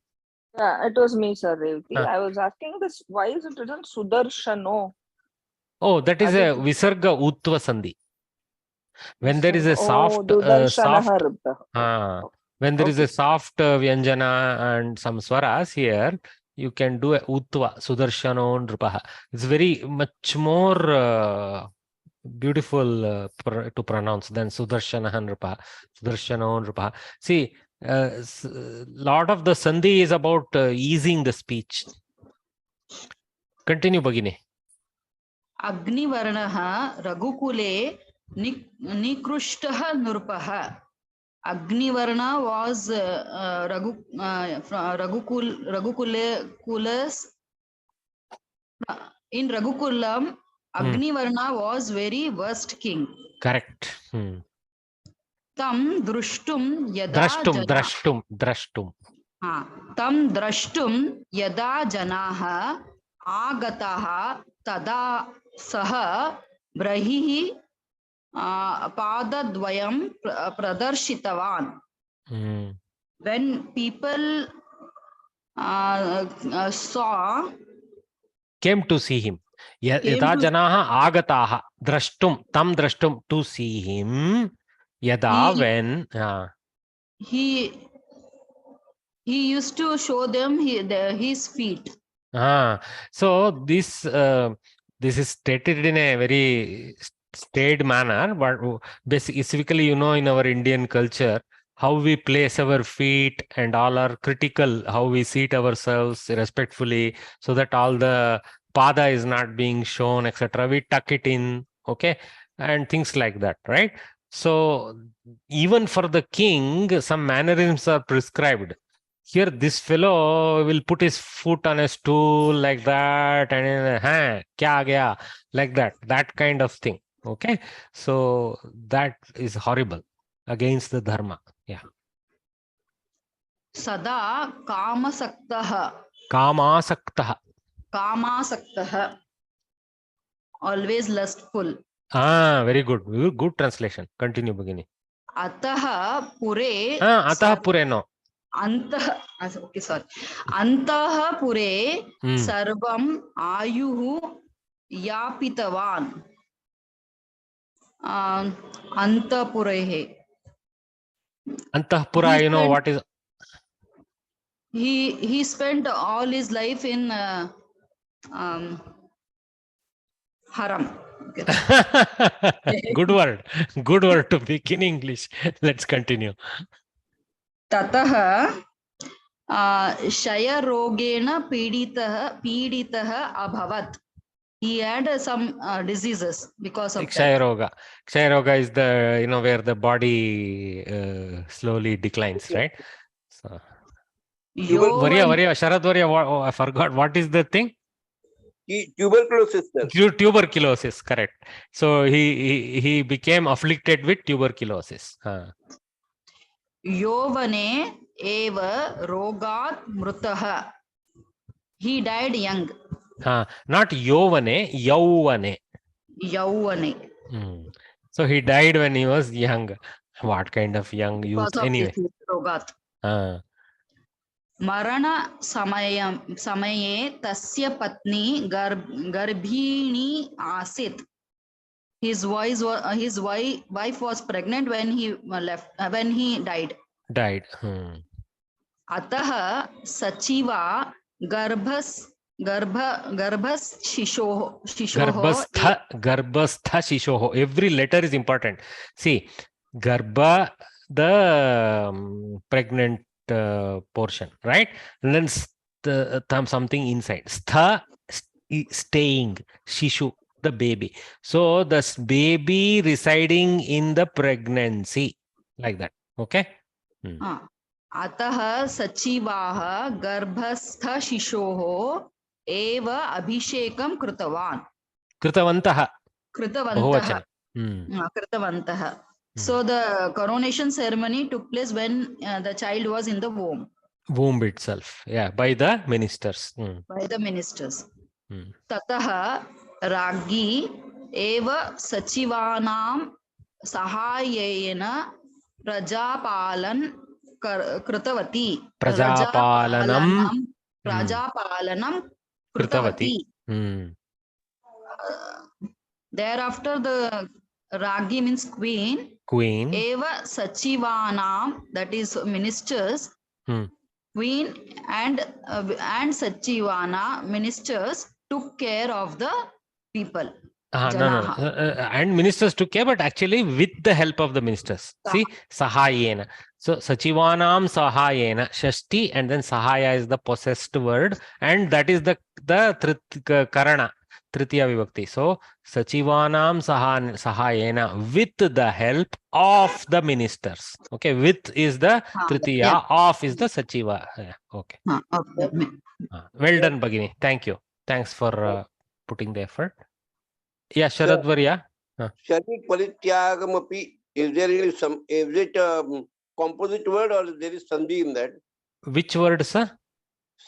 Speaker 2: Yeah, it was me, sir, Revati. I was asking this, why is it written Sudarshano?
Speaker 1: Oh, that is a Visarga Utva Sandhi. When there is a soft when there is a soft Vyanjana and some swaras here, you can do a Utva, Sudarshano Nrupaha. It's very much more beautiful to pronounce than Sudarshana Nrupaha, Sudarshano Nrupaha. See, lot of the Sandhi is about easing the speech. Continue, Bhagini.
Speaker 9: Agnivarnaha Raghukule Nikrushtaha Nurpaha. Agnivarna was Raghukulas. In Raghukulam, Agnivarna was very worst king.
Speaker 1: Correct.
Speaker 9: Tam drashtum yada
Speaker 1: Drashtum.
Speaker 9: Tam drashtum yada janaha agataha tada saha brahihi padadvayam pradarshitavan. When people
Speaker 1: came to see him, yada janaha agataha drashtum, tam drashtum, to see him, yada when
Speaker 9: he used to show them his feet.
Speaker 1: So this is stated in a very staid manner, but basically, in our Indian culture, how we place our feet and all are critical, how we seat ourselves respectfully, so that all the pada is not being shown, etc. We tuck it in, okay, and things like that, right? So even for the king, some mannerisms are prescribed. Here, this fellow will put his foot on a stool like that, and kya gaya, like that kind of thing. Okay, so that is horrible, against the dharma. Yeah.
Speaker 9: Sada kamasaktaha. Kamasaktaha. Always lustful.
Speaker 1: Very good. Good translation. Continue, Bhagini.
Speaker 9: Ataha pure.
Speaker 1: Ataha pure no.
Speaker 9: Okay, sorry. Antaha pure sarvam ayuhu yapitavan. Antapurehe.
Speaker 1: Antahpura, what is?
Speaker 9: He spent all his life in haram.
Speaker 1: Good word to begin English. Let's continue.
Speaker 9: Tataha Shaya Rogena Piditaha Abhavat. He had some diseases because of
Speaker 1: Kshaya Roga. Kshaya Roga is the, where the body slowly declines, right? So, Sharad Varya, I forgot. What is the thing?
Speaker 8: Tuberculosis, sir.
Speaker 1: Tuberculosis, correct. So he became afflicted with tuberculosis.
Speaker 9: Yovane eva rogat mrutaha. He died young.
Speaker 1: Not Yovane, Yauvane.
Speaker 9: Yauvane.
Speaker 1: So he died when he was young. What kind of young youth? Anyway.
Speaker 9: Rogat. Marana samaye tasya patni garbhini asit. His wife was pregnant when he died. Ataha sachiva garbhastha
Speaker 1: shishoho. Every letter is important. See, garbha, the pregnant portion, right? And then something inside. Stha, staying. Shishu, the baby. So the baby residing in the pregnancy, like that. Okay.
Speaker 9: Ataha sachivaha garbhastha shishoho eva abhishekam krutavan.
Speaker 1: Krutavantaha.
Speaker 9: Krutavantaha. So the coronation ceremony took place when the child was in the womb.
Speaker 1: Womb itself. Yeah, by the ministers.
Speaker 9: By the ministers. Tataha ragi eva sachivanam sahayena prajapalan krutavati.
Speaker 1: Prajapalanam
Speaker 9: krutavati. Thereafter, the Ragi means queen. Eva Sachivanam, that is ministers, queen and Sachivana ministers took care of the people.
Speaker 1: No.
Speaker 9: Janaha.
Speaker 1: And ministers took care, but actually with the help of the ministers. See, sahayena. So Sachivanam sahayena, Shashti, and then sahaya is the possessed word, and that is the karana, Tritiya Vibhakti. So Sachivanam sahayena, with the help of the ministers. Okay, with is the Tritiya,
Speaker 9: yeah.
Speaker 1: of is the Sachiva. Okay.
Speaker 9: Okay.
Speaker 1: Well done, Bhagini. Thank you. Thanks for putting the effort. Yeah, Sharad Varya.
Speaker 8: Shari Parityagamapi, is it a composite word or there is sandhi in that?
Speaker 1: Which word, sir?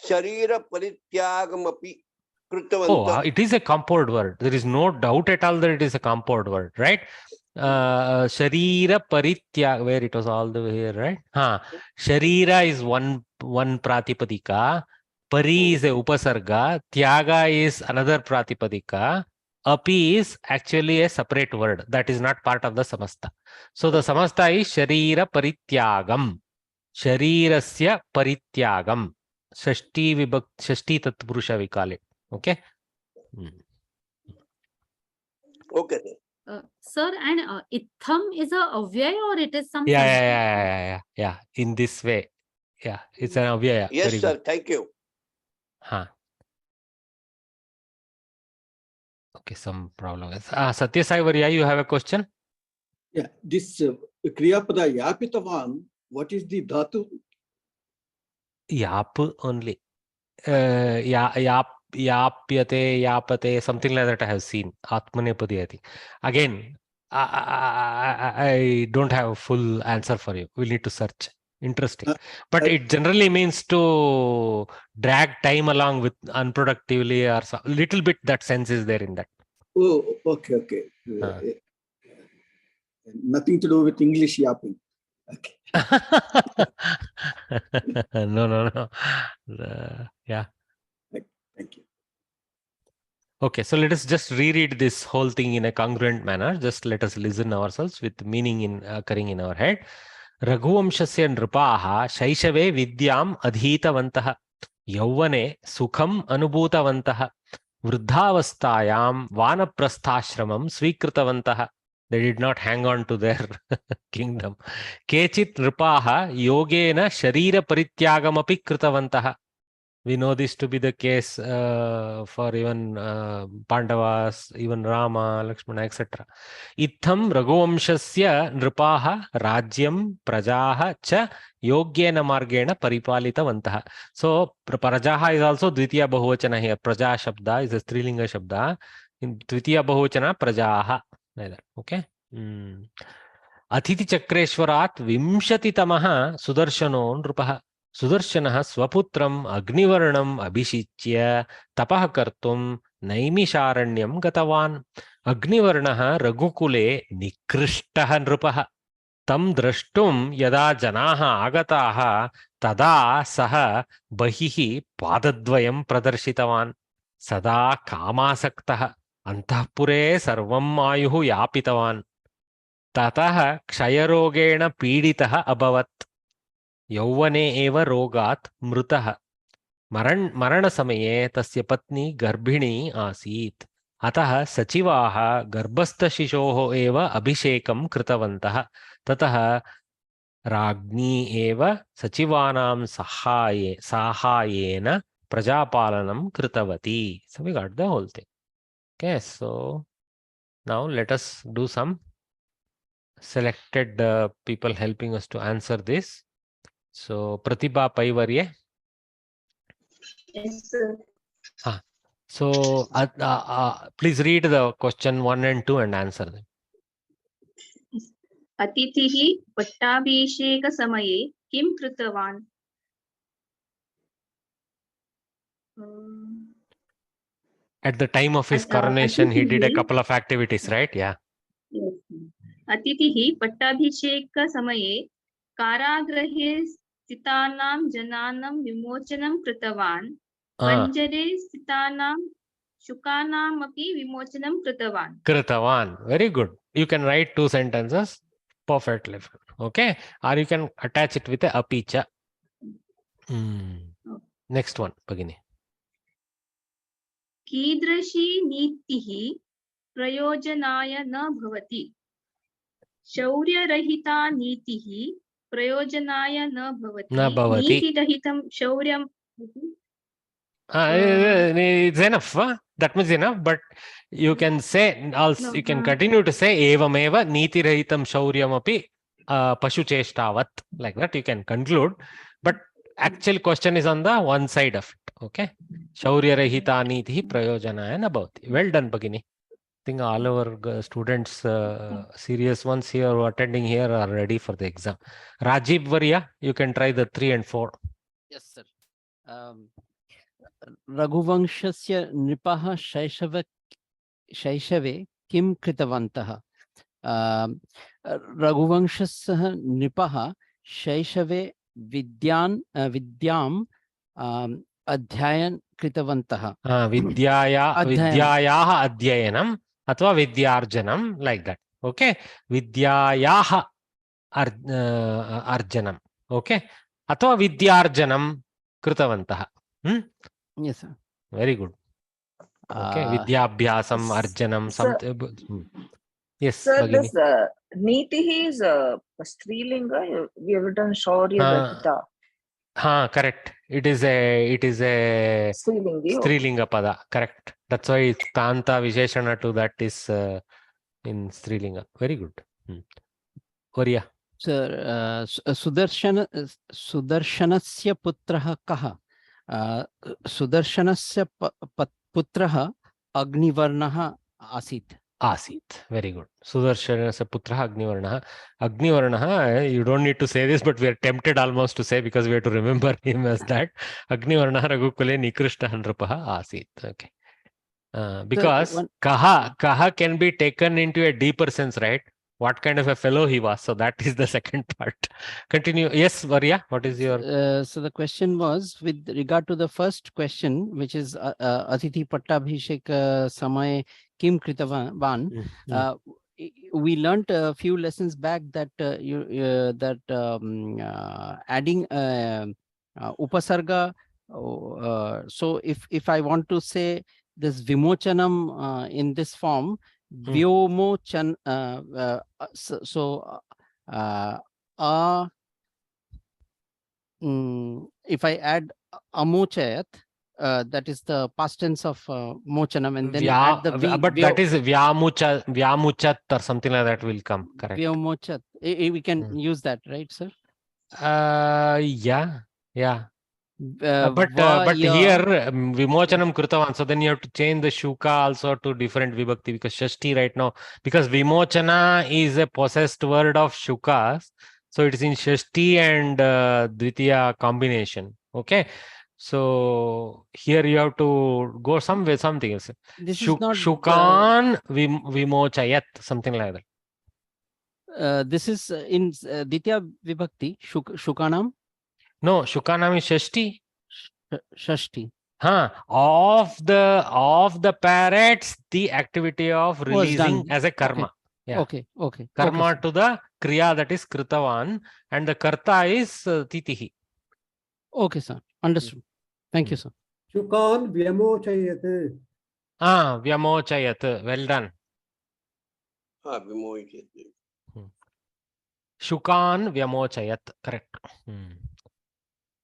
Speaker 8: Sharira Parityagamapi Krutavanta.
Speaker 1: Oh, it is a compound word. There is no doubt at all that it is a compound word, right? Sharira Paritya, where it was all the way here, right? Sharira is one pratipadika. Pari is a upasarga. Tyaga is another pratipadika. Api is actually a separate word that is not part of the samasta. So the samasta is Sharira Parityagam. Sharirasya Parityagam. Shashti Tatpurusha we call it. Okay.
Speaker 8: Okay.
Speaker 7: Sir, and itham is a avyaya or it is some
Speaker 1: Yeah. In this way. Yeah, it's an avyaya.
Speaker 8: Yes,
Speaker 1: Very
Speaker 8: sir.
Speaker 1: good.
Speaker 8: Thank you.
Speaker 1: Okay, some problem is. Satya Sai Varya, you have a question?
Speaker 6: Yeah, this Kriyapada Yapitavan, what is the dhatu?
Speaker 1: Yap only. Yapyate, yapate, something like that I have seen. Atmanepadi, I think. Again, I don't have a full answer for you. We'll need to search. Interesting. But it generally means to drag time along with unproductively or a little bit that sense is there in that.
Speaker 6: Oh, okay. Nothing to do with English yapping. Okay.
Speaker 1: No. Yeah.
Speaker 6: Thank you.
Speaker 1: Okay, so let us just reread this whole thing in a congruent manner. Just let us listen ourselves with meaning in occurring in our head. Raghuvamshasya nrupaha shaishave vidyam adhitavantah yauvane sukham anubhutavantah vruddhavastayam vanaprasthashramam svikritavantah. They did not hang on to their kingdom. Kechit nrupaha yogena sharira parityagamapi kritavantah. We know this to be the case for even Pandavas, even Rama, Lakshmana, etc. Itham Raghuvamshasya nrupaha rajyam prajaha cha yogyena margena paripalitavantah. So prajaha is also Dvitiya Bahuvachana here. Praja Shabda is a Strilinga Shabda. In Dvitiya Bahuvachana prajaha. Okay. Athithi Chakreshwarat Vimshatitamaha Sudarshano nrupaha. Sudarshanah Swaputram Agnivarnam Abhishitya Tapah Kartum Naimisharanyam Gatavan. Agnivarnah Raghukule Nikrishtaha Nrupaha. Tam drashtum yada janaha agataha tada saha bahihi padadvayam pradarshitavan. Sada kamasaktaha antahpure sarvam ayuhu yapitavan. Tataha kshayarogena piditaha abavat. यौवने एव रोगात् मृतः मरणसमये तस्य पत्नी गर्भिणी आसीत् अतः सचिवाः गर्भस्थशिशोः एव अभिषेकं कृतवन्तः ततः राज्ञी एव सचिवानां साहाय्येन प्रजापालनं कृतवती. So we got the whole thing. Okay, so now let us do some selected people helping us to answer this. So, Pratibha Paivarye.
Speaker 10: Yes, sir.
Speaker 1: So, please read the question 1 and 2 and answer them.
Speaker 10: Atithihi pattabhisheka samaye kim kritavan?
Speaker 1: At the time of his coronation, he did a couple of activities, right? Yeah.
Speaker 10: Yes. Atithihi pattabhisheka samaye कारागृहे स्थितानां जनानां विमोचनं कृतवान् पञ्जरे स्थितानां शुकानामपि विमोचनं कृतवान्.
Speaker 1: Very good. You can write 2 sentences perfectly. Okay, or you can attach it with a apicha. Next one, Bhagini.
Speaker 10: कीदृशी नीतिः प्रयोजनाय न भवति शौर्यरहिता नीतिः प्रयोजनाय न भवति
Speaker 1: न भवति.
Speaker 10: नीतिरहितं शौर्यं
Speaker 1: It's enough. That means enough. But you can say also.
Speaker 10: No,
Speaker 1: You can continue to say evameva niti rahitam shauryamapi pashu cheshtavat. Like that, you can conclude. But actual question is on the one side of it. Okay. Shaurya rahita niti prayojanaya na bhavati. Well done, Bhagini. I think all our students, serious ones here who are attending here, are ready for the exam. Rajiv Varya, you can try the 3 and 4.
Speaker 4: Yes, sir. Raghuvamshasya nripaha शैशवे किं कृतवन्तः रघुवंशस्य नृपः शैशवे विद्याम् अध्ययन कृतवन्तः
Speaker 1: विद्यायाः अध्ययनम् अथवा विद्यार्जनम्, like that. Okay. विद्यायाः अर्जनम्. Okay. अथवा विद्यार्जनम् कृतवन्तः.
Speaker 4: Yes, sir.
Speaker 1: Very good. Okay. Vidyabhyasam, arjanam, something. Yes,
Speaker 2: Sir,
Speaker 1: Bhagini.
Speaker 2: this niti is Strilinga. We have written Shaurya Rahita.
Speaker 1: Correct. It is a
Speaker 2: Strilinga.
Speaker 1: pada. Correct. That's why Tanta Visheshana to that is in Strilinga. Very good. Varya.
Speaker 4: Sir, Sudarshanasya putraha kaha. Sudarshanasya putraha Agnivarnaha asit.
Speaker 1: Very good. Sudarshanasya putraha Agnivarnaha. Agnivarnaha, you don't need to say this, but we are tempted almost to say because we have to remember him as that. Agnivarnaha Raghukule Nikrishtaha Nrupaha asit. Okay. Because kaha can be taken into a deeper sense, right? What kind of a fellow he was. So that is the second part. Continue. Yes, Varya, what is your...
Speaker 4: So the question was with regard to the first question, which is Atithi Pattabhishek Samay Kim Kritavan. We learnt a few lessons back that adding upasarga. So if I want to say this vimochanam in this form, vyomochan, if I add amochayat, that is the past tense of mochanam, and then add the
Speaker 1: but that is vyamuchat or something like that will come. Correct.
Speaker 4: Vyamochat. We can use that, right, sir?
Speaker 1: Yeah. But here vimochanam krutavan, so then you have to change the shuka also to different vibhakti, because shashti right now, because vimochana is a possessed word of shukas, so it is in shashti and dvitiya combination. Okay, so here you have to go somewhere, something else.
Speaker 4: This is not
Speaker 1: shukan vimochayat, something like that.
Speaker 4: This is in dvitiya vibhakti, shukanam.
Speaker 1: No, shukanam is shashti.
Speaker 4: Shashti.
Speaker 1: Of the parrots, the activity of releasing as a karma.
Speaker 4: Okay.
Speaker 1: Karma to the kriya, that is kritavan, and the karta is titihi.
Speaker 4: Okay, sir. Understood. Thank you, sir.
Speaker 11: Shukan vyamochayat.
Speaker 1: Vyamochayat. Well done. Shukan vyamochayat. Correct.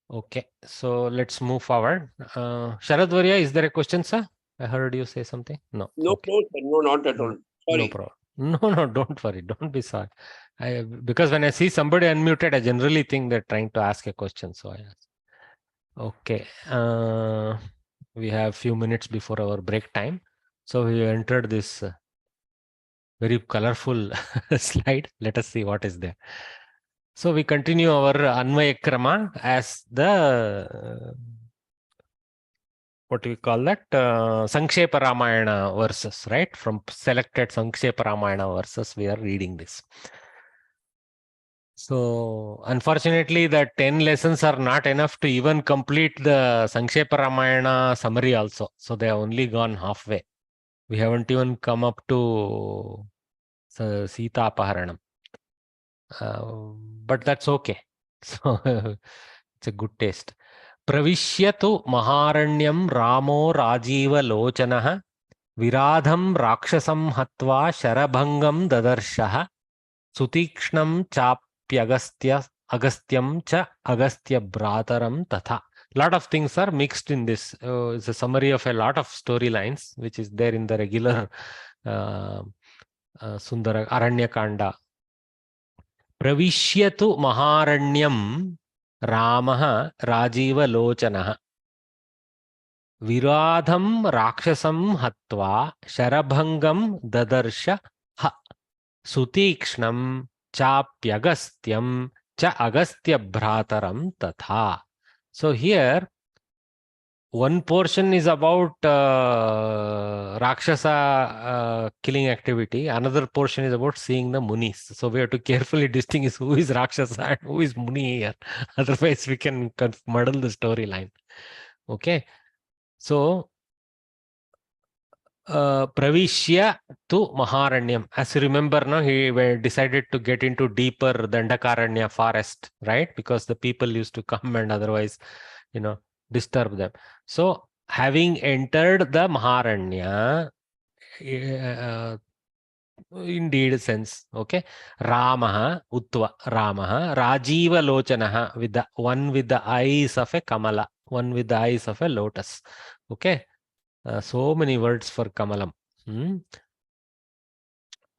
Speaker 1: Okay, so let's move forward. Sharad Varya, is there a question, sir? I heard you say something. No.
Speaker 8: No,
Speaker 1: okay.
Speaker 8: no, not at all. Sorry.
Speaker 1: No problem. No, don't worry. Don't be sorry. Because when I see somebody unmuted, I generally think they're trying to ask a question. So I ask. Okay. We have few minutes before our break time. So we entered this very colorful slide. Let us see what is there. So we continue our Anvaya Krama as the, what do we call that? Sankshepa Ramayana verses, right? From selected Sankshepa Ramayana verses, we are reading this. So unfortunately, the 10 lessons are not enough to even complete the Sankshepa Ramayana summary also. So they have only gone halfway. We haven't even come up to Sita Apaharanam. But that's okay. So it's a good taste. Pravishyatu maharanyam ramo rajivalochanaha viradham rakshasam hatva sharabhangam dadarshah sutikshnam agastyam cha agastya brataram tatha. Lot of things are mixed in this. It's a summary of a lot of storylines which is there in the regular Sundara Aranya Kanda. Pravishyatu maharanyam Ramaha Rajiva Lochanaha Viradham Rakshasam Hatva Sharabhangam Dadarsha Ha Sutikshnam Chapyagastyam Cha Agastya Bhrataram Tatha. So here one portion is about Rakshasa killing activity. Another portion is about seeing the Munis. So we have to carefully distinguish who is Rakshasa and who is Muni here. Otherwise we can muddle the storyline. Okay. So Pravishya to Maharanyam. As you remember, no, he decided to get into deeper Dandakaranya forest, right? Because the people used to come and otherwise, disturb them. So having entered the Maharanya, indeed sense, okay. Ramaha, Uttva, Ramaha, Rajiva Lochanaha, with the one with the eyes of a Kamala, one with the eyes of a lotus. Okay. So many words for Kamalam.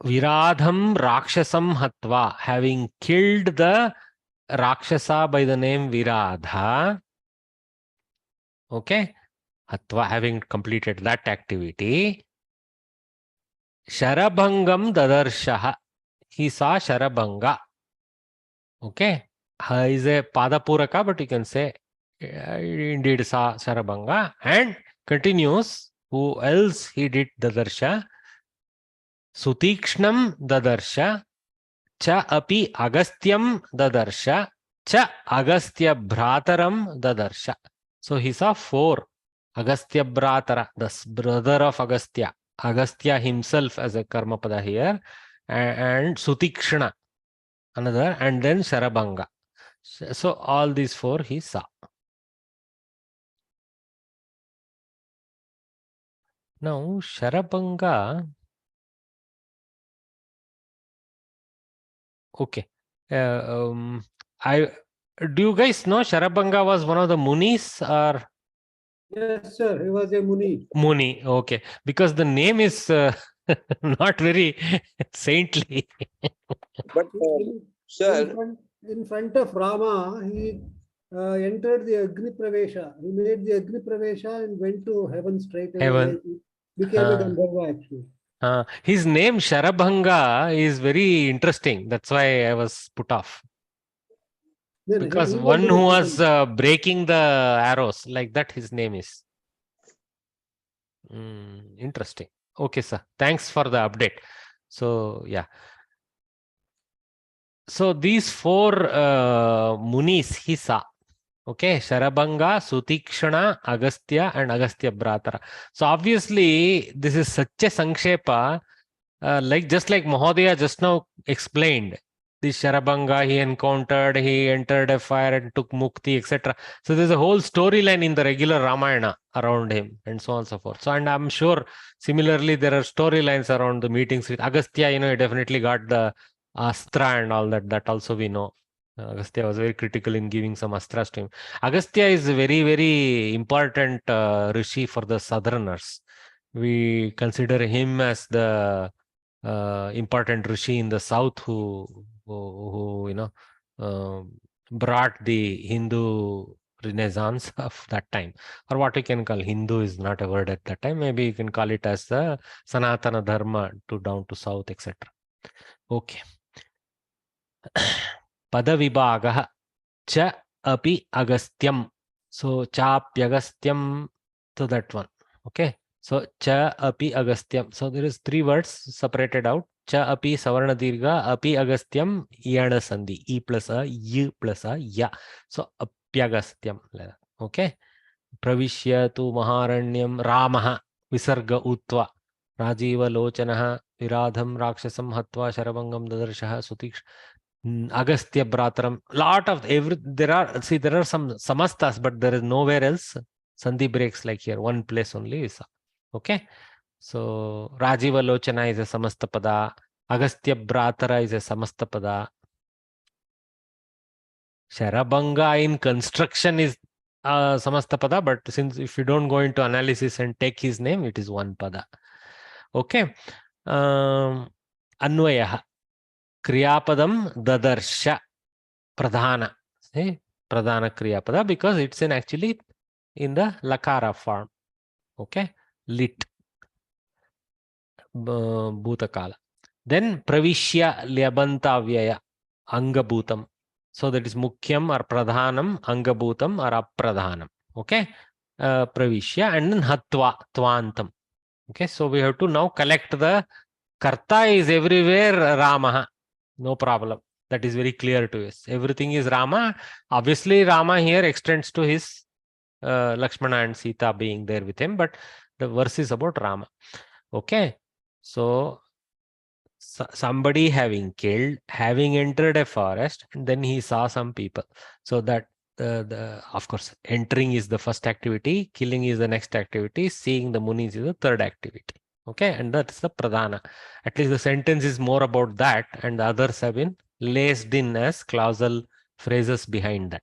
Speaker 1: Viradham Rakshasam Hatva, having killed the Rakshasa by the name Viradha. Okay. Hatva, having completed that activity. Sharabhangam Dadarshaha. He saw Sharabhanga. Okay. He is a Padapuraka, but you can say indeed saw Sharabhanga. And continues, who else he did Dadarsha? Sutikshnam Dadarsha. Cha api Agastyam Dadarsha. Cha Agastya Bhrataram Dadarsha. So he saw 4. Agastya Bratara, the brother of Agastya. Agastya himself as a Karmapada here. And Sutikshna, another, and then Sharabhanga. So all these 4 he saw. Now Sharabhanga. Okay. Do you guys know Sharabhanga was one of the Munis or?
Speaker 11: Yes, sir. He was a Muni.
Speaker 1: Muni, okay. Because the name is not very saintly.
Speaker 8: But sir,
Speaker 11: in front of Rama, he entered the Agni Pravesha. He made the Agni Pravesha and went to heaven straight away.
Speaker 1: Heaven.
Speaker 11: He became a Gandharva actually.
Speaker 1: His name Sharabhanga is very interesting. That's why I was put off. Because one who was breaking the arrows, like that his name is. Interesting. Okay, sir. Thanks for the update. So, yeah. So, these 4 Munis he saw. Okay, Sharabhanga, Sutikshana, Agastya and Agastya Bratara. So, obviously, this is such a Sankshepa, just like Mahodaya just now explained. This Sharabhanga he encountered, he entered a fire and took mukti, etc. So there's a whole storyline in the regular Ramayana around him and so on and so forth. So, and I'm sure similarly there are storylines around the meetings with Agastya, he definitely got the astra and all that. That also we know. Agastya was very critical in giving some astras to him. Agastya is a very, very important rishi for the southerners. We consider him as the important rishi in the south who brought the Hindu Renaissance of that time, or what we can call Hindu is not a word at that time. Maybe you can call it as the Sanatana Dharma to down to south, etc. Okay. Padavibhagaha cha api agastyam. So chapyagastyam to that one. Okay. So cha api agastyam. So there is 3 words separated out. Cha api savarna dirgha api agastyam yana sandhi. E plus a y plus a ya. So apyagastyam. Okay. Pravishyatu maharanyam Ramaha visarga utva Rajiva lochanaha viradham rakshasam hatva sharabangam dadarshah sutiksh. Agastya Brataram. Lot of there are some samastas, but there is nowhere else sandhi breaks like here. One place only is. Okay. So Rajiva Lochana is a samastapada. Agastya Bratara is a samastapada. Sharabanga in construction is samastapada, but since if you don't go into analysis and take his name, it is one pada. Okay. Anvaya. Kriyapadam dadarsha pradhana. See, pradhana kriyapada because it's in actually in the lakara form. Okay. Lit. Bhutakala. Then pravishya lyabantavya angabhutam. So that is mukhyam or pradhanam, angabhutam or apradhanam. Okay. Pravishya and then hatva, tvantam. Okay. So we have to now collect the karta is everywhere Ramaha. No problem. That is very clear to us. Everything is Rama. Obviously, Rama here extends to his Lakshmana and Sita being there with him, but the verse is about Rama. Okay. So somebody having killed, having entered a forest, and then he saw some people. So that of course, entering is the first activity, killing is the next activity, seeing the munis is the third activity. Okay, and that's the pradhana. At least the sentence is more about that, and the others have been laced in as clausal phrases behind that.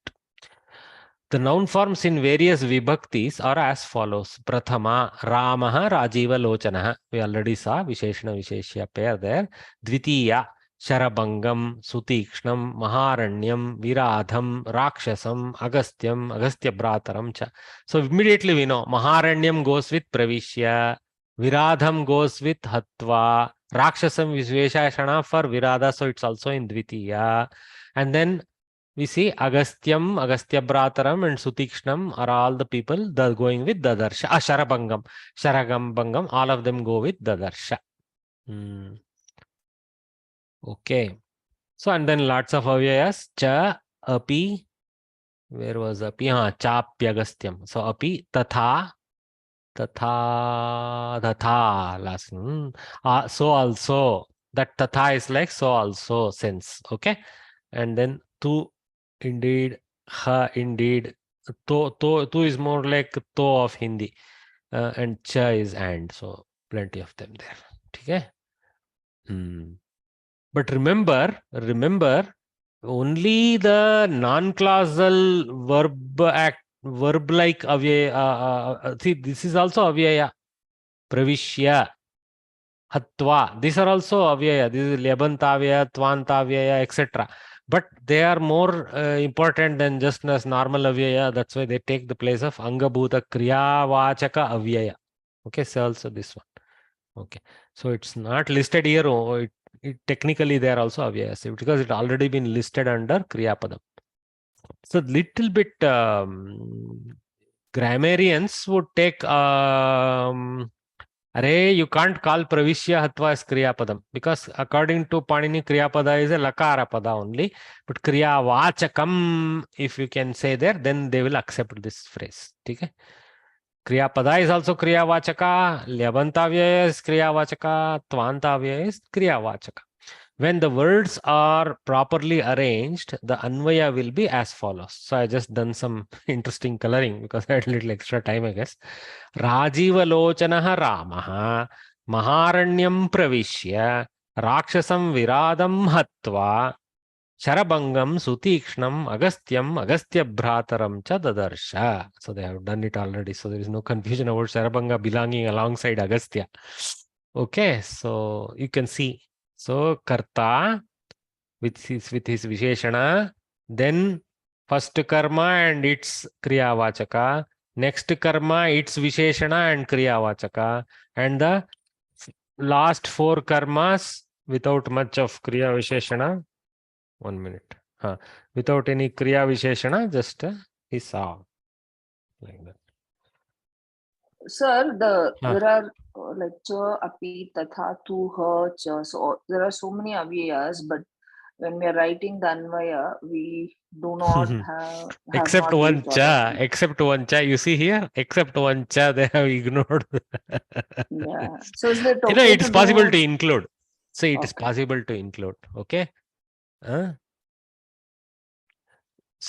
Speaker 1: The noun forms in various vibhaktis are as follows. Prathama, Ramaha, Rajiva Lochanaha. We already saw Visheshana Visheshya pair there. Dvitiya, Sharabangam, Sutikshnam, Maharanyam, Viradham, Rakshasam, Agastyam, Agastya Brataram cha. So immediately we know Maharanyam goes with Pravishya, Viradham goes with Hatva, Rakshasam is Visheshana for Virada, so it's also in Dvitiya. And then we see Agastyam, Agastya Brataram and Sutikshnam are all the people that are going with Dadarsha. Sharabangam, Sharagambangam, all of them go with Dadarsha. Okay. So, and then lots of avyayas. Cha, api, where was api? Chapyagastyam. So, api, tatha, last. So also. That tatha is like so also sense. Okay. And then tu, indeed, ha, indeed. To is more like to of Hindi. And cha is and. So, plenty of them there. Okay. But remember, only the non-clausal verb like avyaya. See, this is also avyaya. Pravishya, hatva. These are also avyaya. This is lyabantavya, tvantavyaya, etc. But they are more important than just as normal avyaya. That's why they take the place of angabhuta kriya vachaka avyaya. Okay, so also this one. Okay, so it's not listed here. Technically they are also avyayas because it already been listed under kriyapadam. So little bit grammarians would take you can't call pravishya hatva as kriyapadam because according to Panini kriyapada is a lakara pada only, but kriya vachakam if you can say there, then they will accept this phrase. Okay. Kriya pada is also kriya vachaka, lyabantavya is kriya vachaka, tvantavya is kriya vachaka. When the words are properly arranged, the anvaya will be as follows. So I just done some interesting coloring because I had a little extra time, I guess. Rajiva Lochanaha Ramaha, Maharanyam Pravishya, Rakshasam Viradam Hatva, Sharabangam, Sutikshnam, Agastyam, Agastya Brataram cha Dadarsha. So they have done it already. So there is no confusion about Sharabanga belonging alongside Agastya. Okay, so you can see. So Karta with his Visheshana, then first karma and its Kriya Vachaka, next karma its Visheshana and Kriya Vachaka, and the last four karmas without much of Kriya Visheshana. 1 minute. Without any Kriya Visheshana, just he saw. Like that.
Speaker 2: Sir, there are like cha, api, tatha, tu, ha, cha. So there are so many avyayas, but when we are writing the anvaya, we do not have
Speaker 1: except
Speaker 2: not
Speaker 1: one
Speaker 2: used all
Speaker 1: cha.
Speaker 2: of them.
Speaker 1: Except one cha. You see here, except one cha, they have ignored.
Speaker 2: Yeah. So is it
Speaker 1: You know,
Speaker 2: okay
Speaker 1: it's
Speaker 2: to
Speaker 1: possible
Speaker 2: do?
Speaker 1: to include. So it is
Speaker 2: Okay.
Speaker 1: possible to include. Okay.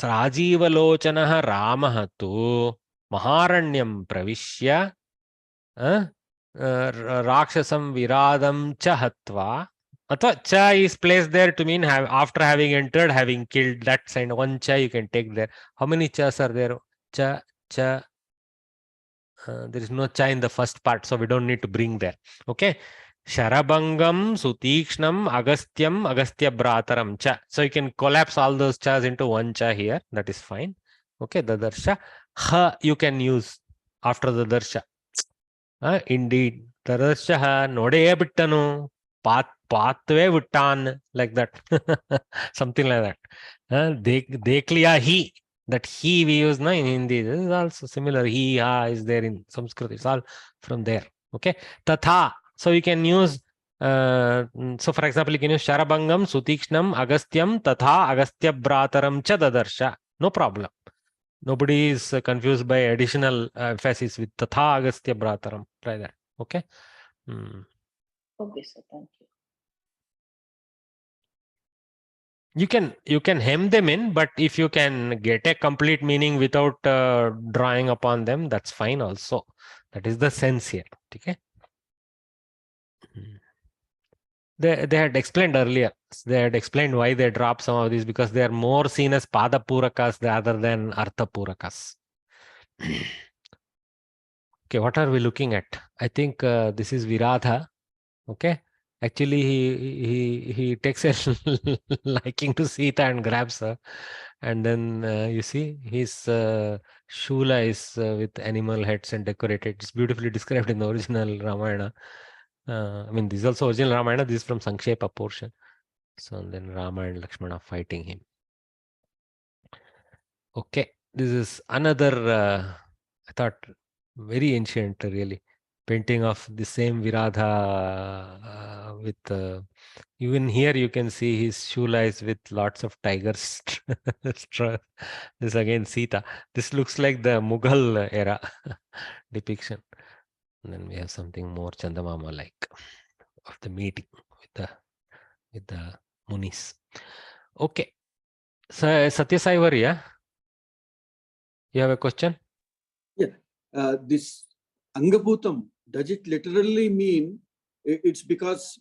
Speaker 1: Rajivalochanaha Ramah tu Maharanyam Pravishya Rakshasam Viradam Chahatva. Atva cha is placed there to mean after having entered, having killed. That sign, one cha you can take there. How many chas are there? Cha, cha. There is no cha in the first part, so we don't need to bring there. Okay. Sharabangam, Sutikshnam, Agastyam, Agastya Brataram cha. So you can collapse all those chas into one cha here. That is fine. Okay. The darsha. Ha you can use after the darsha. Indeed. Tadarsha node bittanu. Pathve vittan, like that. Something like that. Dekliya he. That he we use na in Hindi. This is also similar. He, ha is there in Sanskrit. It's all from there. Okay. Tatha. So you can use, so for example, you can use Sharabangam, Sutikshnam, Agastyam, Tatha, Agastya Brataram cha dadarsha. No problem. Nobody is confused by additional emphasis with Tatha, Agastya Brataram. Try that. Okay.
Speaker 2: Okay, sir. Thank you.
Speaker 1: You can hem them in, but if you can get a complete meaning without drawing upon them, that's fine also. That is the sense here. Okay. They had explained earlier. They had explained why they drop some of these, because they are more seen as pada purakas rather than artha purakas. Okay, what are we looking at? I think this is Viradha. Okay. Actually, he takes a liking to Sita and grabs her. And then you see his shula is with animal heads and decorated. It's beautifully described in the original Ramayana. I mean, this is also original Ramayana. This is from Sankshepa portion. So then Rama and Lakshmana fighting him. Okay, this is another, I thought, very ancient, really. Painting of the same Viradha with, even here you can see his shula is with lots of tigers. This again Sita. This looks like the Mughal era depiction. And then we have something more Chandamama-like of the meeting with the Munis. Okay. So Satya Saivari, yeah? You have a question?
Speaker 6: Yeah. This Angabhutam, does it literally mean it's because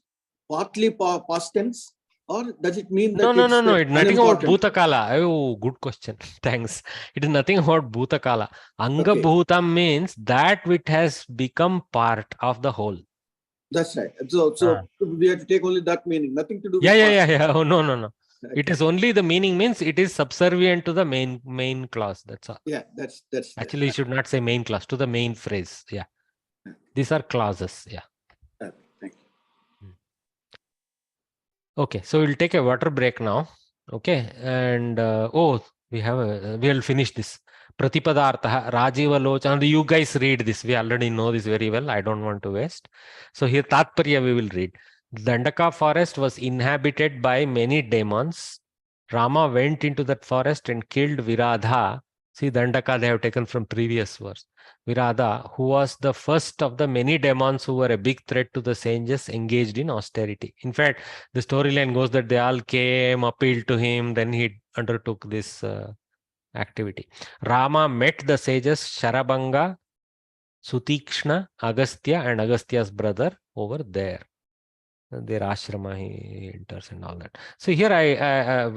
Speaker 6: partly past tense, or does it mean that
Speaker 1: No. It's nothing about
Speaker 6: unimportant?
Speaker 1: Bhutakala. Oh, good question. Thanks. It is nothing about Bhutakala. Angabhutam means that which has become part of the whole.
Speaker 6: That's right. So we have to take only that meaning, nothing to do with
Speaker 1: Yeah. Oh, no. Okay. It is only the meaning means it is subservient to the main clause. That's all.
Speaker 6: Yeah, that's
Speaker 1: Actually, you should not say main clause, to the main phrase. Yeah. These are clauses. Yeah.
Speaker 6: Thank you.
Speaker 1: Okay, so we'll take a water break now. Okay, and we'll finish this. Pratipadartha, Rajiva Lochana. You guys read this. We already know this very well. I don't want to waste. So here Tatparya we will read. Dandaka forest was inhabited by many demons. Rama went into that forest and killed Viradha. See, Dandaka they have taken from previous verse. Viradha, who was the first of the many demons who were a big threat to the sages engaged in austerity. In fact, the storyline goes that they all came, appealed to him, then he undertook this activity. Rama met the sages Sharabanga, Sutikshna, Agastya, and Agastya's brother over there. Their ashrama he enters and all that. So here I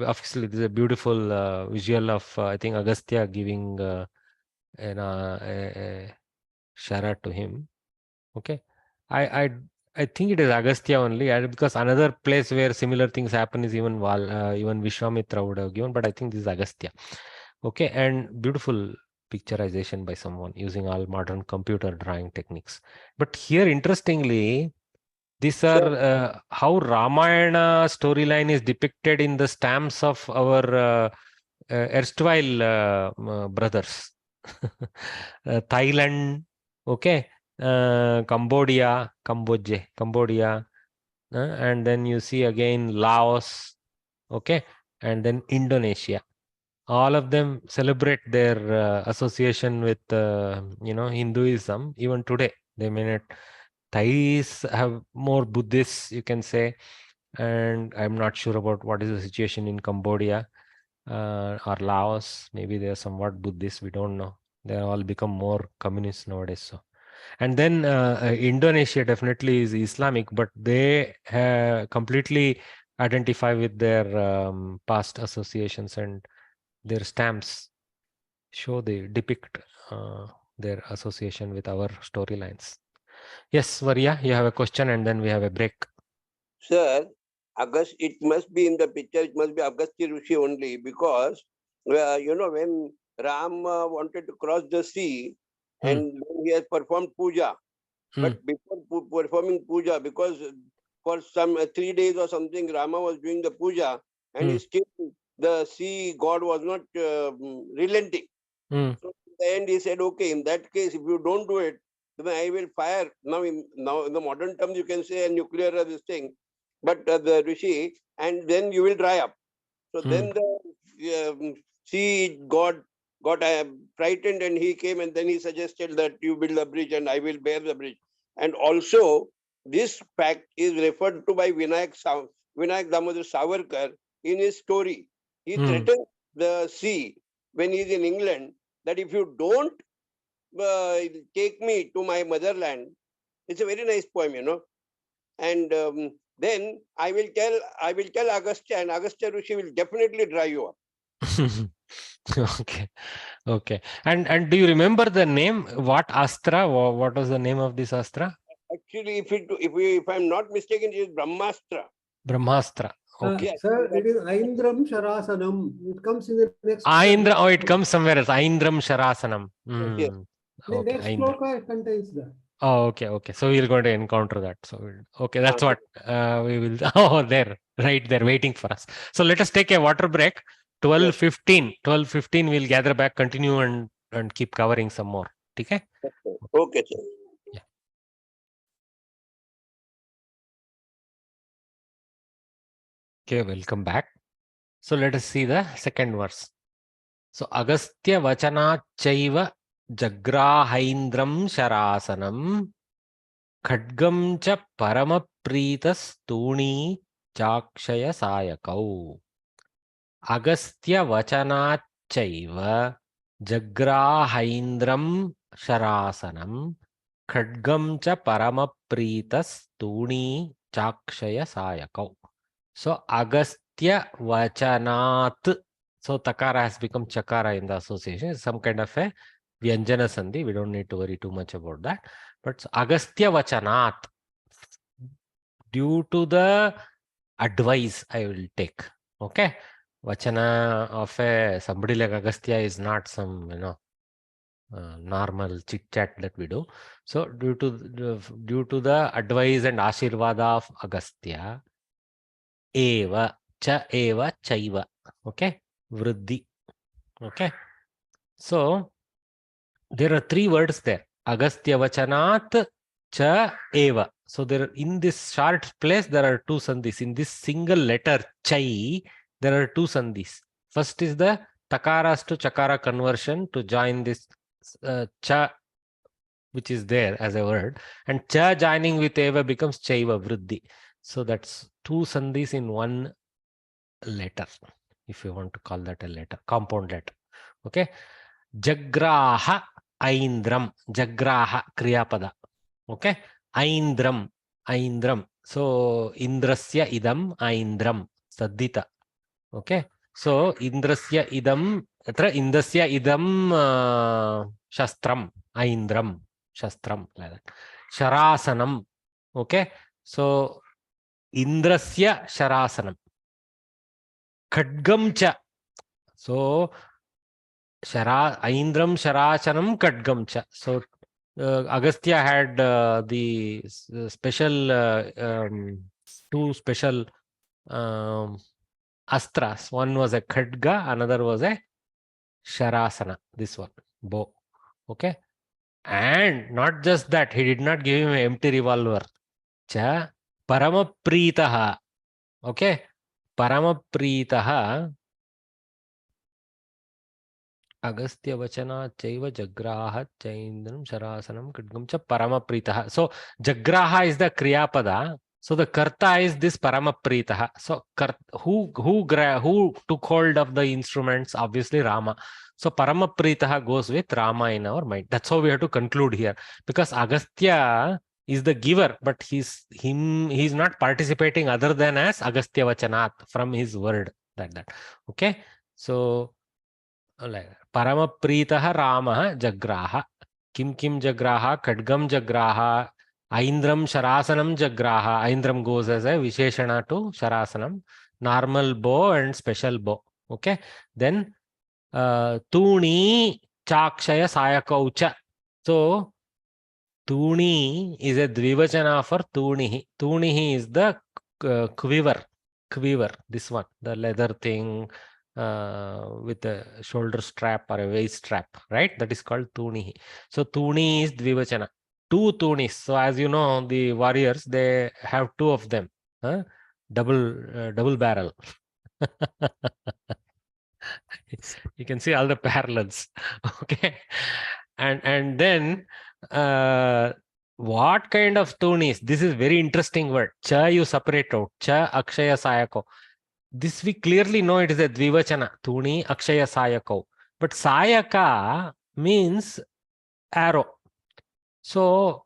Speaker 1: obviously this is a beautiful visual of I think Agastya giving a shara to him. Okay, I think it is Agastya only, because another place where similar things happen is even even Vishwamitra would have given, but I think this is Agastya. Okay, and beautiful picturization by someone using all modern computer drawing techniques. But here, interestingly, these are how Ramayana storyline is depicted in the stamps of our erstwhile brothers. Thailand, okay, Cambodia, and then you see again Laos, okay, and then Indonesia. All of them celebrate their association with Hinduism even today. They may not. Thais have more Buddhists, you can say, and I'm not sure about what is the situation in Cambodia. or Laos. Maybe they are somewhat Buddhist. We don't know. They are all become more communist nowadays. So, and then Indonesia definitely is Islamic, but they completely identify with their past associations, and their stamps show they depict their association with our storylines. Yes, Varya, you have a question, and then we have a break.
Speaker 8: Sir, it must be in the picture, it must be Agastya Rishi only, because when Ram wanted to cross the sea, and he has performed puja, but before performing puja, because for some 3 days or something, Rama was doing the puja, and still the sea god was not relenting. So in the end, he said, okay, in that case, if you don't do it, then I will fire. Now in the modern terms, you can say a nuclear this thing, but the Rishi, and then you will dry up. So then the sea god got frightened, and he came, and then he suggested that you build a bridge and I will bear the bridge. And also, this fact is referred to by Vinayak Damodar Savarkar in his story. He threatened the sea when he is in England that if you don't take me to my motherland, it's a very nice poem, and then I will tell Agastya, and Agastya Rishi will definitely dry you up.
Speaker 1: Okay. And do you remember the name? What astra? What was the name of this astra?
Speaker 8: Actually, if I'm not mistaken, it is Brahmastra.
Speaker 1: Brahmastra. Okay.
Speaker 11: Sir, it is Aindram Sharasanam. It comes in the next.
Speaker 1: Aindra. Oh, it comes somewhere else. Aindram Sharasanam.
Speaker 11: Yes. The next sloka contains that.
Speaker 1: Oh, okay. So we're going to encounter that. So, okay, that's what we will. Oh, right there, waiting for us. So let us take a water break. 12:15. 12:15. We'll gather back, continue, and keep covering some more. Okay.
Speaker 8: Okay, sir.
Speaker 1: Yeah. Okay, welcome back. So let us see the second verse. So Agastya Vachana Chaiva Jagrahaindram Sharasanam Khadgam cha Paramapritas Tuni Chakshaya Sayakau. Agastya Vachana Chaiva Jagrahaindram Sharasanam Khadgam cha Paramapritas Tuni Chakshaya Sayakau. So Agastya Vachanat. So Takara has become Chakara in the association. It's some kind of a Vyanjana Sandhi. We don't need to worry too much about that. But Agastya Vachanat, due to the advice I will take. Okay. Vachana of somebody like Agastya is not some, normal chit chat that we do. So due to the advice and Ashirvada of Agastya, Eva, Cha Eva, Chaiva. Okay. Vriddhi. Okay. So there are 3 words there. Agastya Vachanat Cha Eva. So there in this short place there are 2 sandhis. In this single letter Chai, there are 2 sandhis. First is the Takaras to Chakara conversion to join this Cha, which is there as a word, and Cha joining with Eva becomes Chaiva, Vriddhi. So that's 2 sandhis in 1 letter, if you want to call that a letter, compound letter. Okay. Jagraha Aindram. Jagraha Kriyapada. Okay. Aindram. So Indrasya idam Aindram. Saddhita. Okay. So Indrasya idam. Indasya idam Shastram. Aindram. Shastram. Like that. Sharasanam. Okay. So Indrasya Sharasanam. Khadgam cha. So Aindram Sharachanam Khadgam cha. So Agastya had the special 2 special astras. One was a Khadga, another was a Sharasana. This one, bow. Okay. And not just that, he did not give him an empty revolver. Cha Paramapritaha. Okay. Paramapritaha. Agastya Vachana Chaiva Jagraha Chaindram Sharasanam Khadgam cha Paramapritaha. So Jagraha is the Kriyapada So the karta is this Paramapritaha. So who took hold of the instruments? Obviously Rama. So Paramapritaha goes with Rama in our mind. That's how we have to conclude here. Because Agastya is the giver, but he's not participating other than as Agastya Vachanat from his word. That. Okay. So Paramapritaha Rama Jagraha. Kim Jagraha, Khadgam Jagraha. Aindram Sharasanam Jagraha. Aindram goes as a Visheshana to Sharasanam. Normal bow and special bow. Okay. Then Tuni Chakshaya Sayakaucha. So Tuni is a Dvivachana for Tunihi. Tunihi is the quiver. This one, the leather thing with a shoulder strap or a waist strap, right? That is called Tunihi. So Tuni is Dvivachana. Two tunis. So as you know, the warriors, they have two of them. Double barrel. You can see all the parallels. Okay. And then what kind of tunis? This is very interesting word. Cha you separate out. Cha Akshaya Sayako. This we clearly know it is a Dvivachana. Tuni Akshaya Sayako. But Sayaka means arrow. So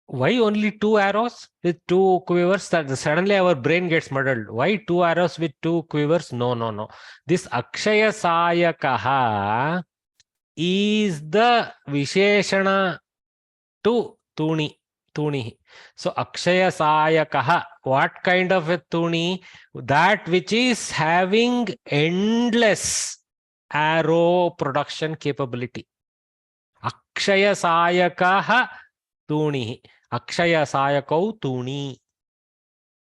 Speaker 1: why only two arrows with two quivers? Suddenly our brain gets muddled. Why two arrows with two quivers? No. This Akshaya Sayakaha is the Visheshana to Tuni. So Akshaya Sayakaha, what kind of a Tuni? That which is having endless arrow production capability. Akshaya Sayakaha Tuni. Akshaya Sayakau Tuni.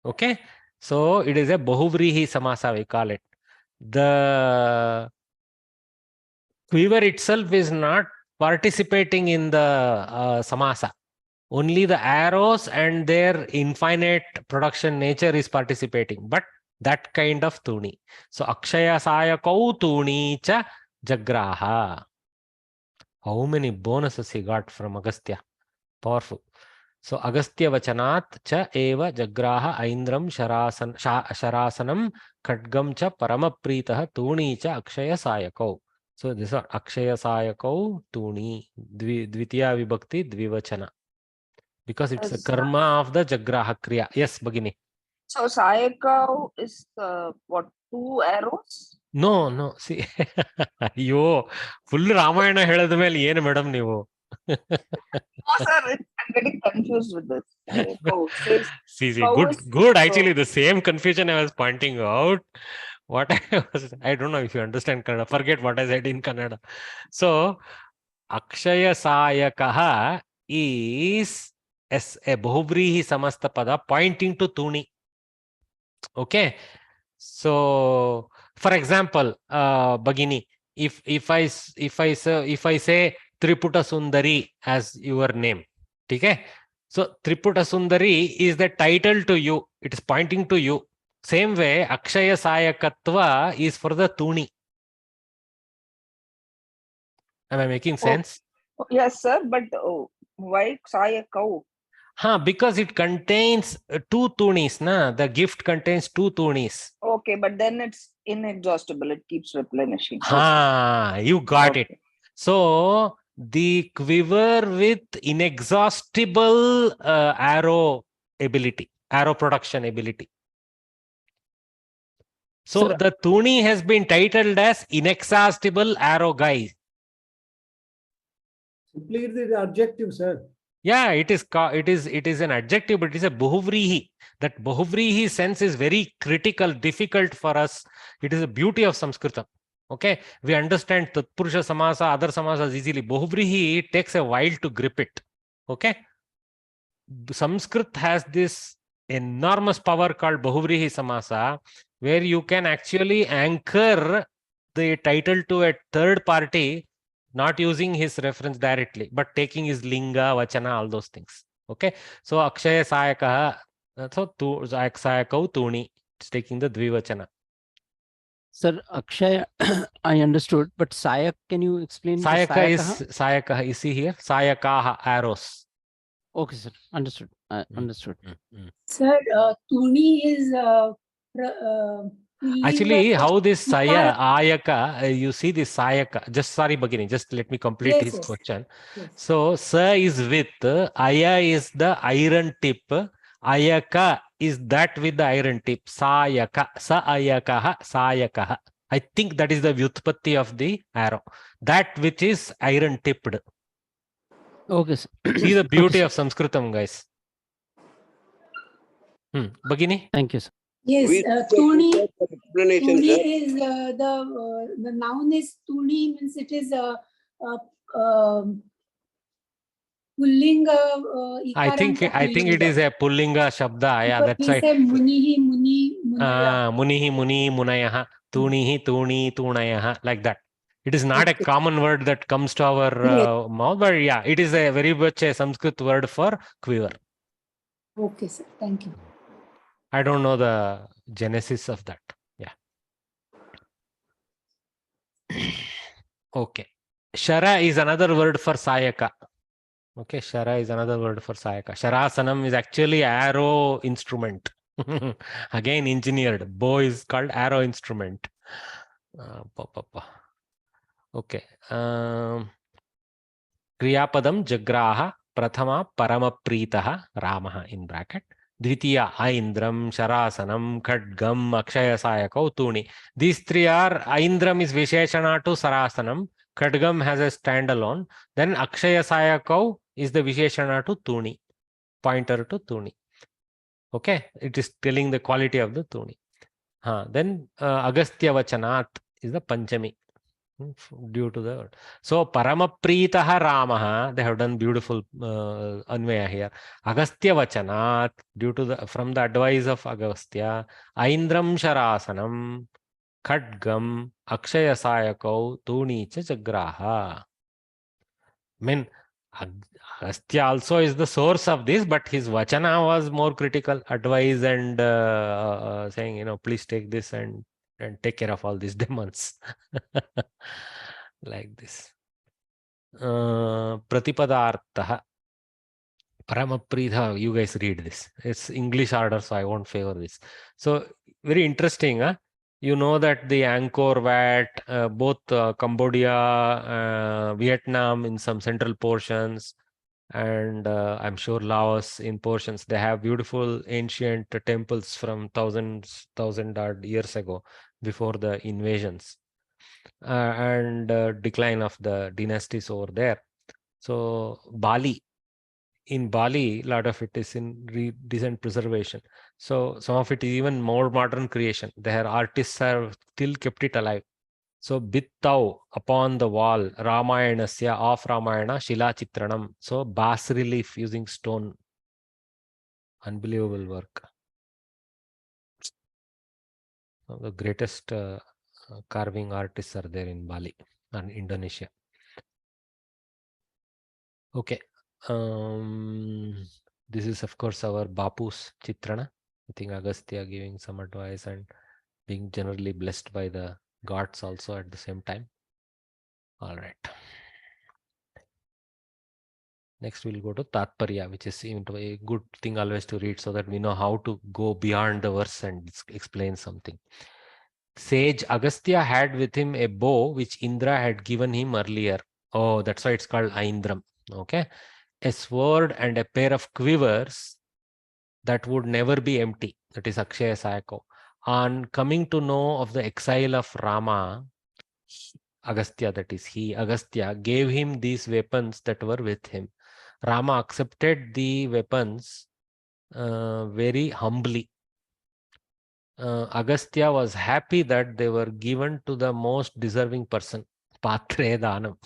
Speaker 1: Okay. So it is a Bahuvrihi Samasa, we call it. The quiver itself is not participating in the Samasa. Only the arrows and their infinite production nature is participating. But that kind of Tuni. So Akshaya Sayakau Tuni cha Jagraha. How many bonuses he got from Agastya? Powerful. So Agastya Vachanat cha eva Jagraha Aindram Sharasanam Khadgam cha Paramapritaha Tuni cha Akshaya Sayakau. So this is Akshaya Sayakau Tuni. Dvitiya Vibhakti Dvivachana. Because it's a karma of the Jagraha Kriya. Yes, Bhagini.
Speaker 2: So Sayakau is what, two arrows?
Speaker 1: No. See, yo, full Ramayana helada mele ಏನು madam ನೀವು?
Speaker 2: Oh, sir, I'm getting confused with this.
Speaker 1: See, good. Actually, the same confusion I was pointing out. I don't know if you understand Kannada. Forget what I said in Kannada. So, Akshaya Sayakaha is a Bahuvrihi Samasta Pada pointing to Tuni. Okay. So, for example, Bhagini, if I say Triputa Sundari as your name, okay? So Triputa Sundari is the title to you. It is pointing to you. Same way, Akshaya Sayakatva is for the Tuni. Am I making sense?
Speaker 2: Oh, yes, sir. But why Sayakau?
Speaker 1: Because it contains two tunis, na? The gift contains two tunis.
Speaker 2: Okay, but then it's inexhaustible. It keeps replenishing.
Speaker 1: You got it. So the quiver with inexhaustible arrow production ability. So
Speaker 4: Sir,
Speaker 1: the Tuni has been titled as inexhaustible arrow guy.
Speaker 11: Simply it is adjective, sir.
Speaker 1: Yeah, it is an adjective, but it is a Bahuvrihi. That Bahuvrihi sense is very critical, difficult for us. It is a beauty of Samskrita. Okay, we understand Tatpurusha Samasa, other Samasas easily. Bahuvrihi takes a while to grip it. Okay, Sanskrit has this enormous power called Bahuvrihi Samasa, where you can actually anchor the title to a third party, not using his reference directly, but taking his linga, vachana, all those things. Okay, so Akshaya Sayakaha, so Sayakau Tuni, it's taking the Dvivachana.
Speaker 4: Sir, Akshaya, I understood, but Sayak, can you explain?
Speaker 1: Sayaka is, you see here, Sayakaha, arrows.
Speaker 4: Okay, sir. Understood. Understood.
Speaker 12: Sir, Tuni is
Speaker 1: Actually, how this
Speaker 12: Saya
Speaker 1: Ayaka, you see this Sayaka, just sorry, beginning, just let me complete
Speaker 12: Yes,
Speaker 1: his
Speaker 12: yes.
Speaker 1: question.
Speaker 12: Yes.
Speaker 1: So, Sa is with, Aya is the iron tip, Ayaka is that with the iron tip, Sayaka, Sa Ayakaha, Sayakaha. I think that is the Vyutpatti of the arrow, that which is iron tipped.
Speaker 4: Okay, sir.
Speaker 1: See the beauty
Speaker 4: Okay,
Speaker 1: of Sanskritam, guys. Bagini?
Speaker 4: Thank you, sir.
Speaker 12: Yes,
Speaker 8: We
Speaker 12: Tuni.
Speaker 8: explanation,
Speaker 12: Tuni
Speaker 8: sir.
Speaker 12: is the noun is Tuni, means it is Pullinga.
Speaker 1: I think it is a Pullinga Shabda. Yeah, that's
Speaker 12: We
Speaker 1: right.
Speaker 12: say Munihi, Muni, Munaya.
Speaker 1: Munihi, Muni, Munayaha, Tunihi, Tuni, Tunayaha, like that. It is not a common word that comes to our mouth, but yeah, it is a very much a Sanskrit word for quiver.
Speaker 12: Okay, sir. Thank you.
Speaker 1: I don't know the genesis of that. Yeah. Okay. Shara is another word for Sayaka. Okay, Shara is another word for Sayaka. Sharasanam is actually arrow instrument. Again, engineered. Bow is called arrow instrument. Okay. Kriyapadam Jagraha Prathama Paramapritaha Ramaha in bracket. Dvitiya Aindram, Sharasanam, Khadgam, Akshaya Sayakau, Tuni. These three are Aindram is Visheshana to Sarasanam. Khadgam has a standalone. Then Akshaya Sayakau is the Visheshana to Tuni. Pointer to Tuni. Okay. It is telling the quality of the Tuni. Then Agastya Vachanat is the Panchami. Due to the word. So Paramapritaha Ramaha, they have done beautiful Anvaya here. Agastya Vachanat, due to the from the advice of Agastya, Aindram Sharasanam, Khadgam, Akshaya Sayakau, Tuni cha Jagraha. I mean, Agastya also is the source of this, but his Vachana was more critical, advice and saying, please take this and take care of all these demons. Like this. Pratipadartha. Paramapritha, you guys read this. It's English order, so I won't favor this. So, very interesting. You know that the Angkor Wat, both Cambodia, Vietnam in some central portions, and I'm sure Laos in portions, they have beautiful ancient temples from thousand odd years ago, before the invasions and decline of the dynasties over there. So Bali, in Bali, a lot of it is in decent preservation. So some of it is even more modern creation. Their artists have still kept it alive. So Bittau, upon the wall, Ramayanasya, of Ramayana, Shila Chitranam. So bas relief using stone. Unbelievable work. Some of the greatest carving artists are there in Bali and Indonesia. Okay. This is of course our Bapu's Chitrana. I think Agastya giving some advice and being generally blessed by the gods also at the same time. All right. Next we'll go to Tatparya, which is a good thing always to read so that we know how to go beyond the verse and explain something. Sage Agastya had with him a bow which Indra had given him earlier. Oh, that's why it's called Aindram. Okay. A sword and a pair of quivers that would never be empty. That is Akshaya Sayako. On coming to know of the exile of Rama, Agastya, that is he, Agastya, gave him these weapons that were with him. Rama accepted the weapons very humbly. Agastya was happy that they were given to the most deserving person, Patre Danam.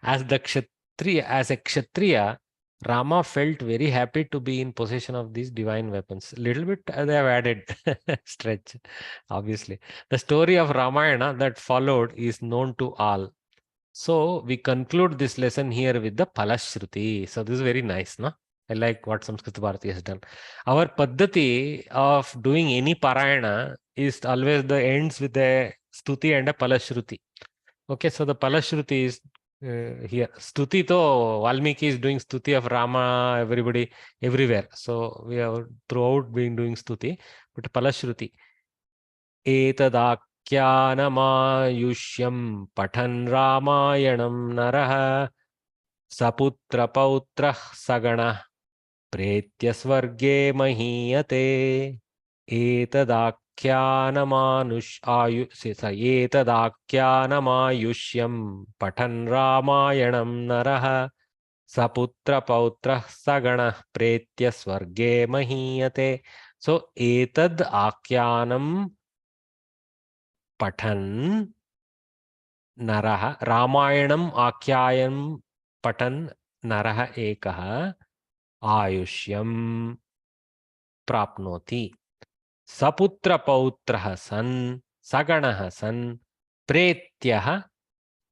Speaker 1: As a Kshatriya, Rama felt very happy to be in possession of these divine weapons. Little bit they have added stretch, obviously. The story of Ramayana that followed is known to all. So we conclude this lesson here with the Palashruti. So this is very nice, no? I like what Samskrita Bharati has done. Our paddhati of doing any parayana is always the ends with a stuti and a palashruti. Okay, so the palashruti is here. Stuti to Valmiki is doing stuti of Rama, everybody, everywhere. So we have throughout been doing stuti, but Palashruti. Etadakhyanamaayushyam pathan Ramayanam narah saputra pautrah saganah pretya swarge mahiyate. Etadakhyanamaayushyam pathan Ramayanam narah saputra pautrah saganah pretya swarge mahiyate. So etad akhyanam pathan naraha Ramayanam akhyanam pathan naraha ekah ayushyam prapnoti saputra pautrah san saganah san pretyah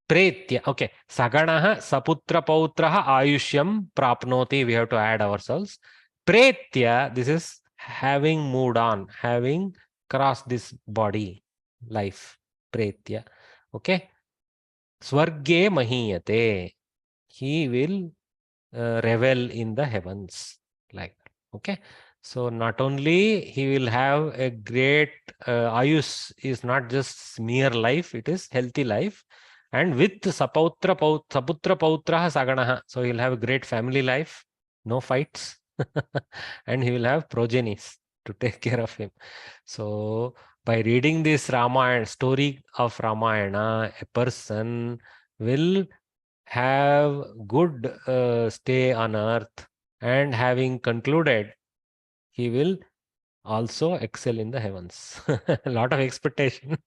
Speaker 1: pretya. Okay, saganah saputra pautrah ayushyam prapnoti. We have to add ourselves. Pretya, this is having moved on, having crossed this body life. Pretya. Okay. Swarge mahiyate. He will revel in the heavens. Like that. Okay. So not only he will have a great ayus is not just mere life, it is healthy life. And with saputra pautraha saganaha. So he'll have a great family life, no fights, and he will have progenies to take care of him. So by reading this Ramayana, story of Ramayana, a person will have good stay on earth, and having concluded, he will also excel in the heavens. A lot of expectation.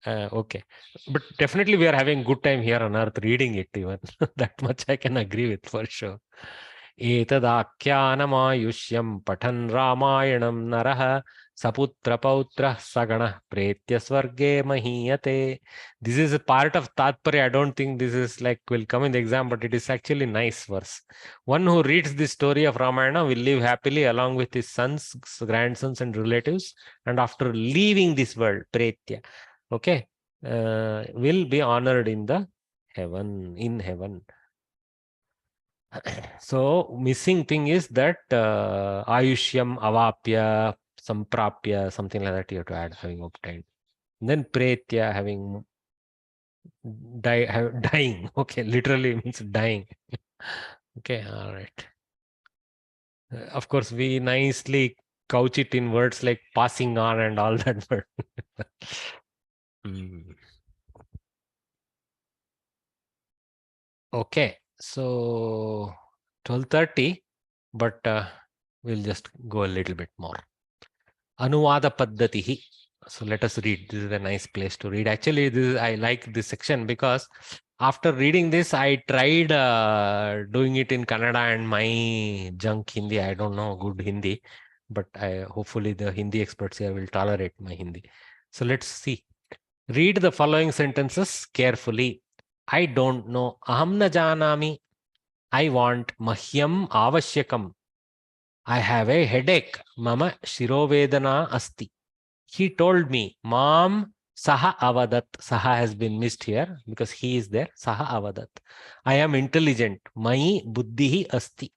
Speaker 1: Okay, but definitely we are having good time here on earth reading it even. That much I can agree with for sure. Etadakhyanamaayushyam pathan Ramayanam narah saputra pautrah saganah pretya swarge mahiyate. This is a part of Tatparya. I don't think this is like will come in the exam, but it is actually nice verse. One who reads this story of Ramayana will live happily along with his sons, grandsons, and relatives. And after leaving this world, pretya, okay, will be honored in the heaven, in heaven. So missing thing is that ayushyam avapya samprapya, something like that you have to add, having obtained. Then pretya, having dying. Okay, literally means dying. Okay, all right. Of course, we nicely couch it in words like passing on and all that. But okay, so 12:30, but we'll just go a little bit more. Anuvada Paddhatihi. So let us read. This is a nice place to read. Actually, I like this section because after reading this, I tried doing it in Kannada and my junk Hindi. I don't know good Hindi, but hopefully the Hindi experts here will tolerate my Hindi. So let's see. Read the following sentences carefully. I don't know. Aham na janami. I want. Mahyam avashyakam. I have a headache. Mama shirovedana asti. He told me, Mom, Saha Avadat. Saha has been missed here because he is there. Saha Avadat. I am intelligent. Mai buddhihi asti.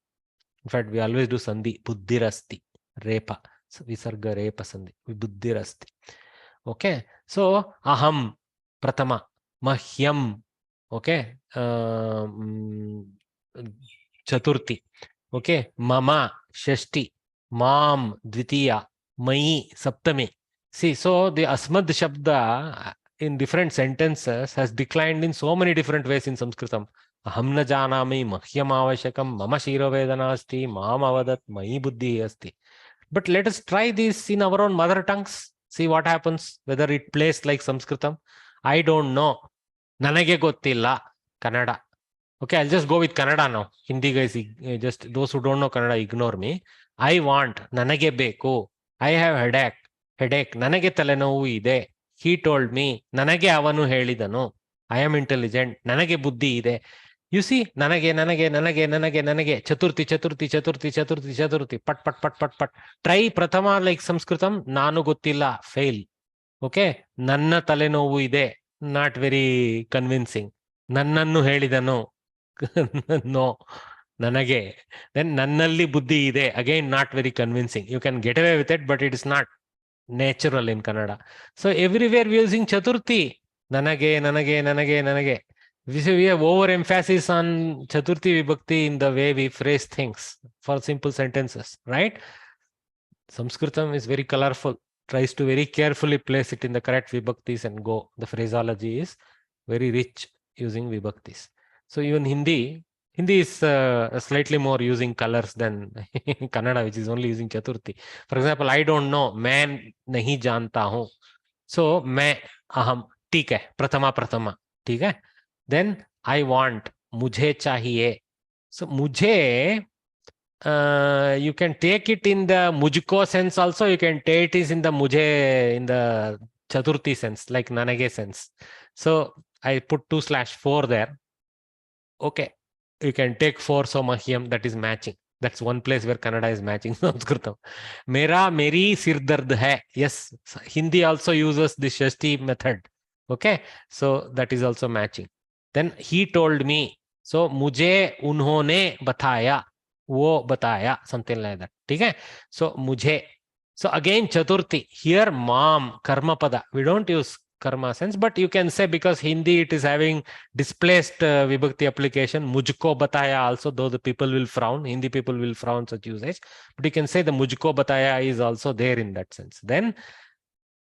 Speaker 1: In fact, we always do sandhi. Buddhirasti. Repa. So, visarga repa sandhi. Buddhirasti. Okay. So, aham. Pratama. Mahyam. Okay. Chaturthi. Okay. Mama. Shashti. Mam. Dvitiya. Mai. Saptami. See, so the Asmad Shabda in different sentences has declined in so many different ways in Sanskritam. Aham na janami, mahyam avashakam, mama shiro vedana asti, maam avadat, mai buddhi asti. But let us try this in our own mother tongues. See what happens, whether it plays like Sanskritam. I don't know. Nanage gottilla, Kannada. Okay, I'll just go with Kannada now. Hindi guys, just those who don't know Kannada, ignore me. I want, nanage beku. I have headache. Nanage talenovu ide. He told me. Nanage avanu helidanu. I am intelligent. Nanage buddhi ide. You see, nanage. Chaturthi. Pat. Try Prathama like Sanskritam. Nanu gottilla. Fail. Okay. Nanna talenovu ide. Not very convincing. ನನ್ನನ್ನು ಹೇಳಿದನು. No. ನನಗೆ. Then ನನ್ನಲ್ಲಿ ಬುದ್ಧಿ ಇದೆ. Again, not very convincing. You can get away with it, but it is not natural in Kannada. So everywhere we are using Chaturthi. Nanage, nanage, nanage, nanage. We have overemphasis on Chaturthi Vibhakti in the way we phrase things for simple sentences, right? Sanskritam is very colorful, tries to very carefully place it in the correct Vibhaktis and go. The phraseology is very rich using Vibhaktis. So even Hindi is slightly more using colors than Kannada, which is only using Chaturthi. For example, I don't know, मैं नहीं जानता हूँ. So मैं अहम, ठीक है, प्रथमा प्रथमा, ठीक है. Then I want, मुझे चाहिए. So मुझे, you can take it in the mujhko sense also. You can take it in the mujhe in the Chaturthi sense, like nanage sense. So I put 2/4 there. Okay, you can take 4, so mahyam, that is matching. That's one place where Kannada is matching Sanskritam. Mera, meri, sir dard hai. Yes, Hindi also uses the Shashti method. Okay, so that is also matching. Then he told me. So mujhe unhone bataya. वो बताया, something like that. ठीक है. So मुझे. So again Chaturthi. Here mom, karma pada. We don't use karma sense, but you can say, because Hindi it is having displaced vibhakti application. Mujhko bataya also, though the people will frown. Hindi people will frown such usage. But you can say the mujhko bataya is also there in that sense. Then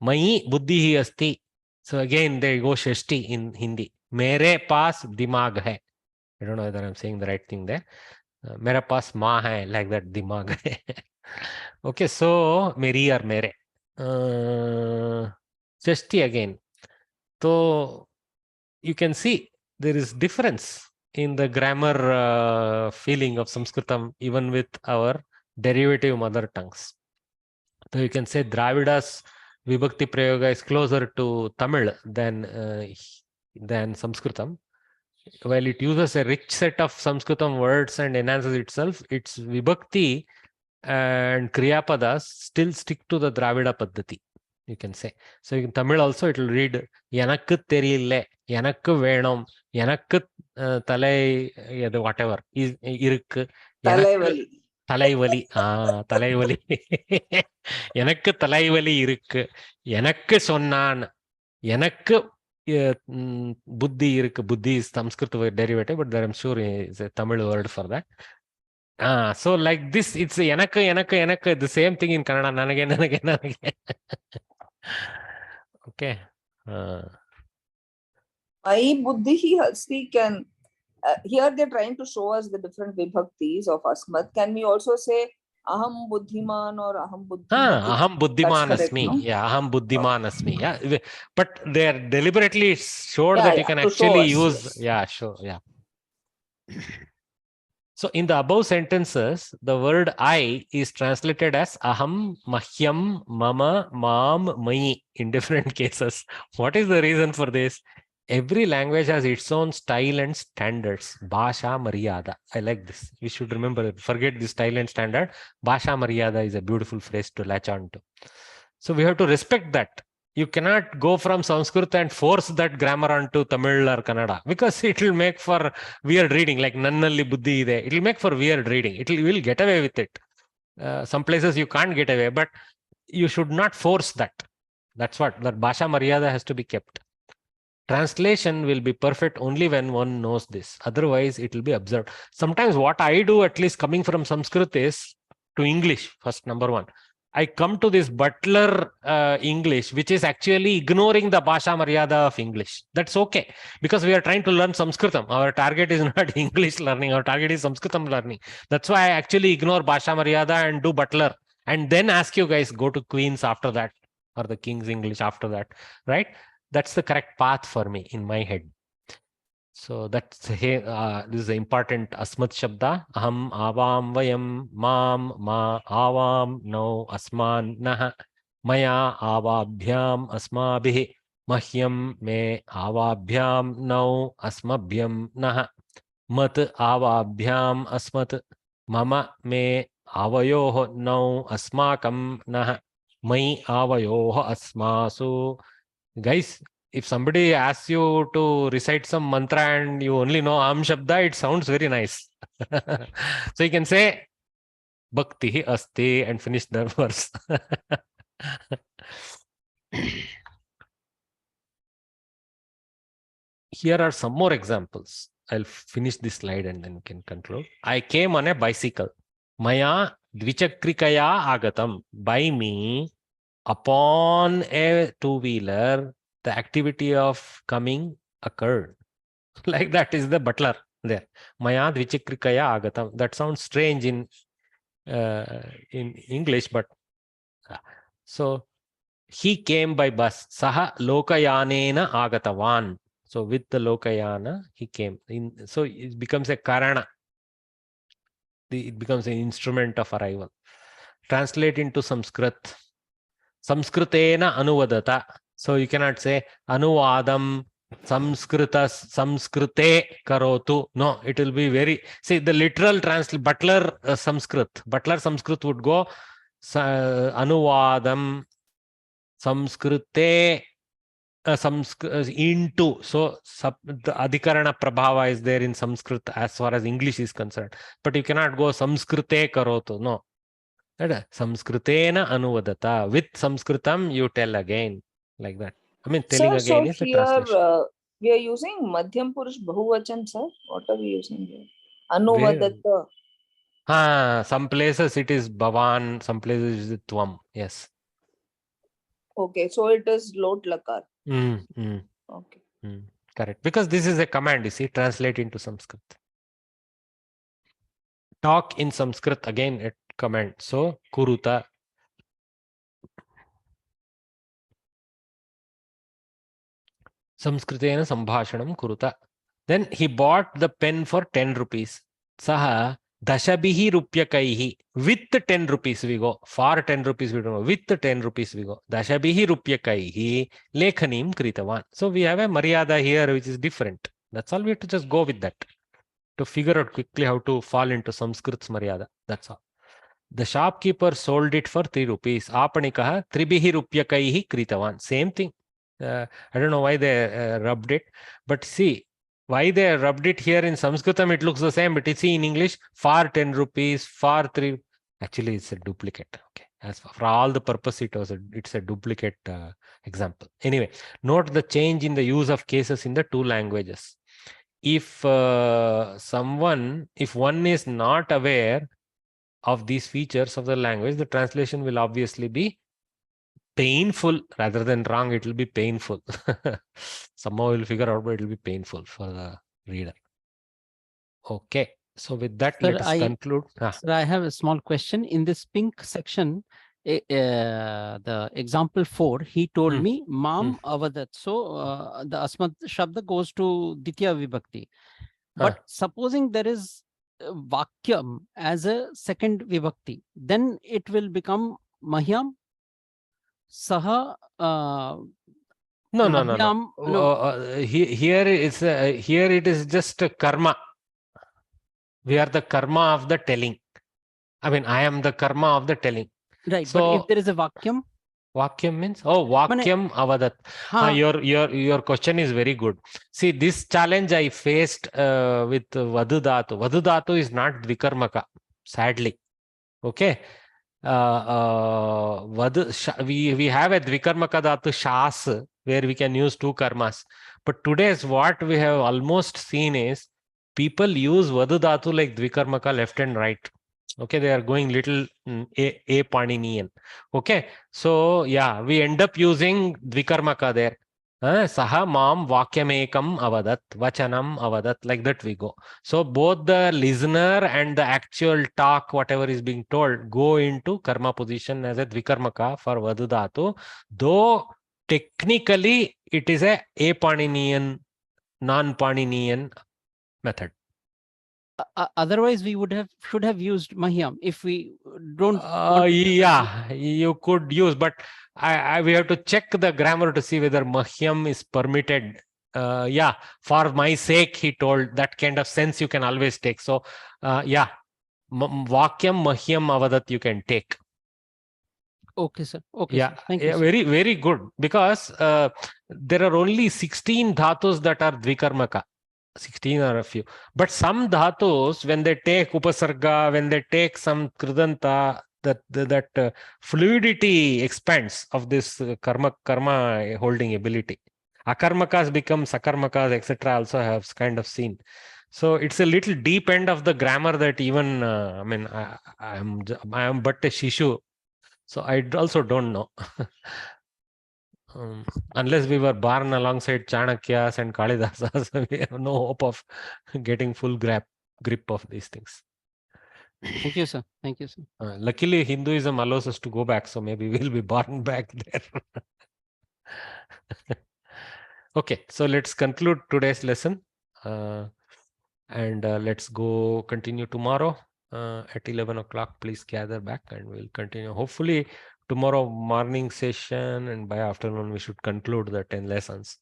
Speaker 1: mayi buddhi hi asti. So again there you go Shashti in Hindi. Mere paas dimag hai. I don't know whether I'm saying the right thing there. मेरा पास माँ है, like that, दिमाग है. Okay, so मेरी और मेरे. Shashti again. So you can see there is difference in the grammar feeling of Sanskritam even with our derivative mother tongues. So you can say Dravida's Vibhakti Prayoga is closer to Tamil than Sanskritam. While it uses a rich set of Sanskritam words and enhances itself, its Vibhakti and Kriyapadas still stick to the Dravida Paddhati, you can say. So in Tamil also it will read Yanakku Theriyille, Yanakku Venam, Yanakku Thalai, whatever, Irukku, Thalaivali, Thalaivali. Yanakku Thalaivali Irukku, Yanakku Sonnan, Yanakku Buddhi irukku. Buddhi is Sanskrit derivative, but there I'm sure is a Tamil word for that. So like this, it's yanakku, the same thing in Kannada, nanage. Okay.
Speaker 2: My buddhi asti can, here they're trying to show us the different vibhaktis of asmat. Can we also say aham buddhiman or aham buddhimati?
Speaker 1: Aham buddhiman asmi. No? Yeah, aham buddhiman asmi. Yeah, but they are deliberately showed that you can actually use. Yes. Yeah, sure. Yeah. So in the above sentences, the word I is translated as aham, mahyam, mama, mam, mai in different cases. What is the reason for this? Every language has its own style and standards. Bhasha Maryada. I like this. We should remember it. Forget the style and standard. Bhasha Maryada is a beautiful phrase to latch on to. So we have to respect that. You cannot go from Sanskrit and force that grammar onto Tamil or Kannada, because it will make for weird reading, like Nannalli Buddhi ide. It will make for weird reading. You will get away with it. Some places you can't get away, but you should not force that. That's what, that Bhasha Maryada has to be kept. Translation will be perfect only when one knows this. Otherwise, it will be absurd. Sometimes what I do, at least coming from Sanskrit, is to English, first, number one. I come to this butler English, which is actually ignoring the Bhasha Maryada of English. That's okay, because we are trying to learn Sanskritam. Our target is not English learning. Our target is Sanskritam learning. That's why I actually ignore Bhasha Maryada and do butler. And then ask you guys, go to Queen's after that, or the King's English after that, right? That's the correct path for me in my head. So that's this is the important asmat shabda. Aham avam vayam mam ma avam no asman nah maya avabhyam asmabhi mahyam me avabhyam no asmabhyam nah mat avabhyam asmat mama me avayoh no asmakam nah mai avayoh asmasu. Guys, if somebody asks you to recite some mantra and you only know Am Shabda, it sounds very nice. So you can say Bhakti Asti and finish the verse. Here are some more examples. I'll finish this slide and then we can conclude. I came on a bicycle. Maya dvichakrikaya agatam. By me, upon a two-wheeler, the activity of coming occurred. Like that is the butler there. Maya dvichakrikaya agatam. That sounds strange in English, but so he came by bus. Saha lokayanena agatavan. So with the lokayana, he came in. So it becomes a karana. It becomes an instrument of arrival. Translate into Sanskrit. Samskritena anuvadata. So you cannot say anuvadam samskrite karotu. No, it will be very. See the literal translate. Butler Sanskrit. Butler Sanskrit would go anuvadam samskrite. Into, so the adhikarana prabhava is there in Sanskrit as far as English is concerned, but you cannot go samskrite karotu. No, samskritena anuvadata. With Sanskritam you tell again, like that. I mean, telling again is the translation.
Speaker 2: We are using Madhyam Purush Bahuvachan, sir. What are we using here? Anuvadata.
Speaker 1: Some places it is bhavan, some places it is tvam. Yes.
Speaker 2: Okay, so it is lot lakar. Okay.
Speaker 1: Correct. Because this is a command, you see, translate into Sanskrit. Talk in Sanskrit, again a command. So, kuruta. Samskritena sambhashanam kuruta. Then he bought the pen for 10 rupees. Saha dashabihi rupyakaihi. With 10 rupees we go. For 10 rupees we don't know. With 10 rupees we go. Dashabihi rupyakaihi lekhanim kritavan. So we have a maryada here which is different. That's all. We have to just go with that to figure out quickly how to fall into Sanskrit's maryada. That's all. The shopkeeper sold it for 3 rupees. Apanikaha tribihi rupyakaihi kritavan. Same thing. I don't know why they rubbed it, but see, why they rubbed it here in Sanskritam, it looks the same, but you see in English, for 10 rupees, for 3. Actually, it's a duplicate. Okay. As for all the purpose, it's a duplicate example. Anyway, note the change in the use of cases in the two languages. If one is not aware of these features of the language, the translation will obviously be painful rather than wrong. It will be painful. Somehow we'll figure out, but it will be painful for the reader. Okay. So with that,
Speaker 4: Sir,
Speaker 1: let us conclude.
Speaker 4: Sir, I have a small question. In this pink section, the example 4, he told me, Mam avadat. So the Asmat Shabda goes to Ditya Vibhakti. But supposing there is Vakyam as a second Vibhakti, then it will become Mahyam. Saha.
Speaker 1: No. Here it is just karma. We are the karma of the telling. I mean, I am the karma of the telling.
Speaker 4: Right.
Speaker 1: So,
Speaker 4: but if there is a Vakyam?
Speaker 1: Vakyam means? Oh, Vakyam avadat. Your question is very good. See, this challenge I faced with Vadudatu. Vadudatu is not Dvikarmaka, sadly. Okay. We have a Dvikarmaka Dhatu Shas where we can use two karmas. But today's what we have almost seen is people use Vadu Dhatu like Dvikarmaka left and right. Okay, they are going little a-paninian. Okay, so yeah, we end up using Dvikarmaka there. Saha mam vakyamekam avadat, vachanam avadat, like that we go. So both the listener and the actual talk, whatever is being told, go into karma position as a Dvikarmaka for Vadudhatu, though technically it is a Paninian, non-Paninian method.
Speaker 4: Otherwise, we should have used Mahyam if we don't.
Speaker 1: Yeah, you could use, but we have to check the grammar to see whether Mahyam is permitted. Yeah, for my sake, he told. That kind of sense you can always take. So, yeah, Vakyam Mahyam Avadat you can take.
Speaker 4: Okay, sir. Okay,
Speaker 1: Yeah,
Speaker 4: sir. Thank you, sir.
Speaker 1: very, very good. Because there are only 16 dhatus that are dvikarmaka. 16 or a few. But some dhatus, when they take upasarga, when they take some krudanta, that fluidity expands of this karma holding ability. Akarmakas become sakarmakas, etc. also have kind of seen. So it's a little deep end of the grammar that even I mean I am but a shishu, so I also don't know. Unless we were born alongside Chanakyas and Kalidasas, we have no hope of getting full grip of these things.
Speaker 4: Thank you, sir. Thank you, sir.
Speaker 1: Luckily, Hinduism allows us to go back, so maybe we'll be born back there. Okay, so let's conclude today's lesson, and let's go continue tomorrow at 11 o'clock. Please gather back, and we'll continue. Hopefully, tomorrow morning session, and by afternoon we should conclude the 10 lessons.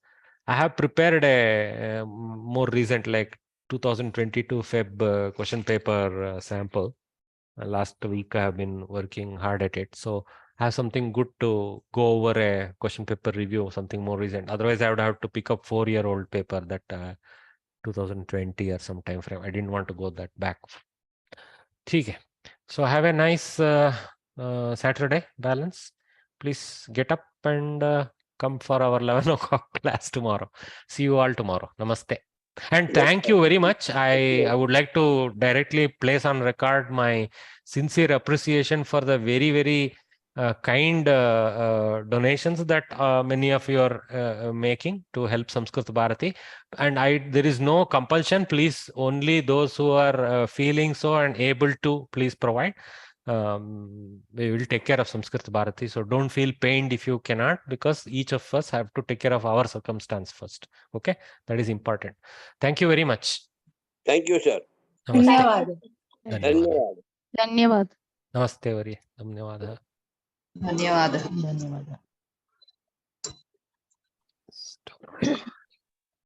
Speaker 1: I have prepared a more recent, like 2022 Feb question paper sample. Last week I have been working hard at it, so I have something good to go over, a question paper review, something more recent. Otherwise, I would have to pick up 4-year-old paper that 2020 or some time frame. I didn't want to go that back. Okay. So have a nice Saturday balance. Please get up and come for our 11 o'clock class tomorrow. See you all tomorrow. Namaste. And thank you very much. I would like to directly place on record my sincere appreciation for the very, very kind donations that many of you are making to help Samskrita Bharati. And there is no compulsion. Please, only those who are feeling so and able to, please provide. We will take care of Samskrita Bharati. So don't feel pained if you cannot, because each of us have to take care of our circumstance first. Okay, that is important. Thank you very much.
Speaker 8: Thank you, sir.
Speaker 1: Namaste.
Speaker 8: Dhanyawad.
Speaker 10: Dhanyawad.
Speaker 1: Namaste, Vari. Dhanyawad.
Speaker 9: ಧನ್ಯವಾದ.
Speaker 1: Stop.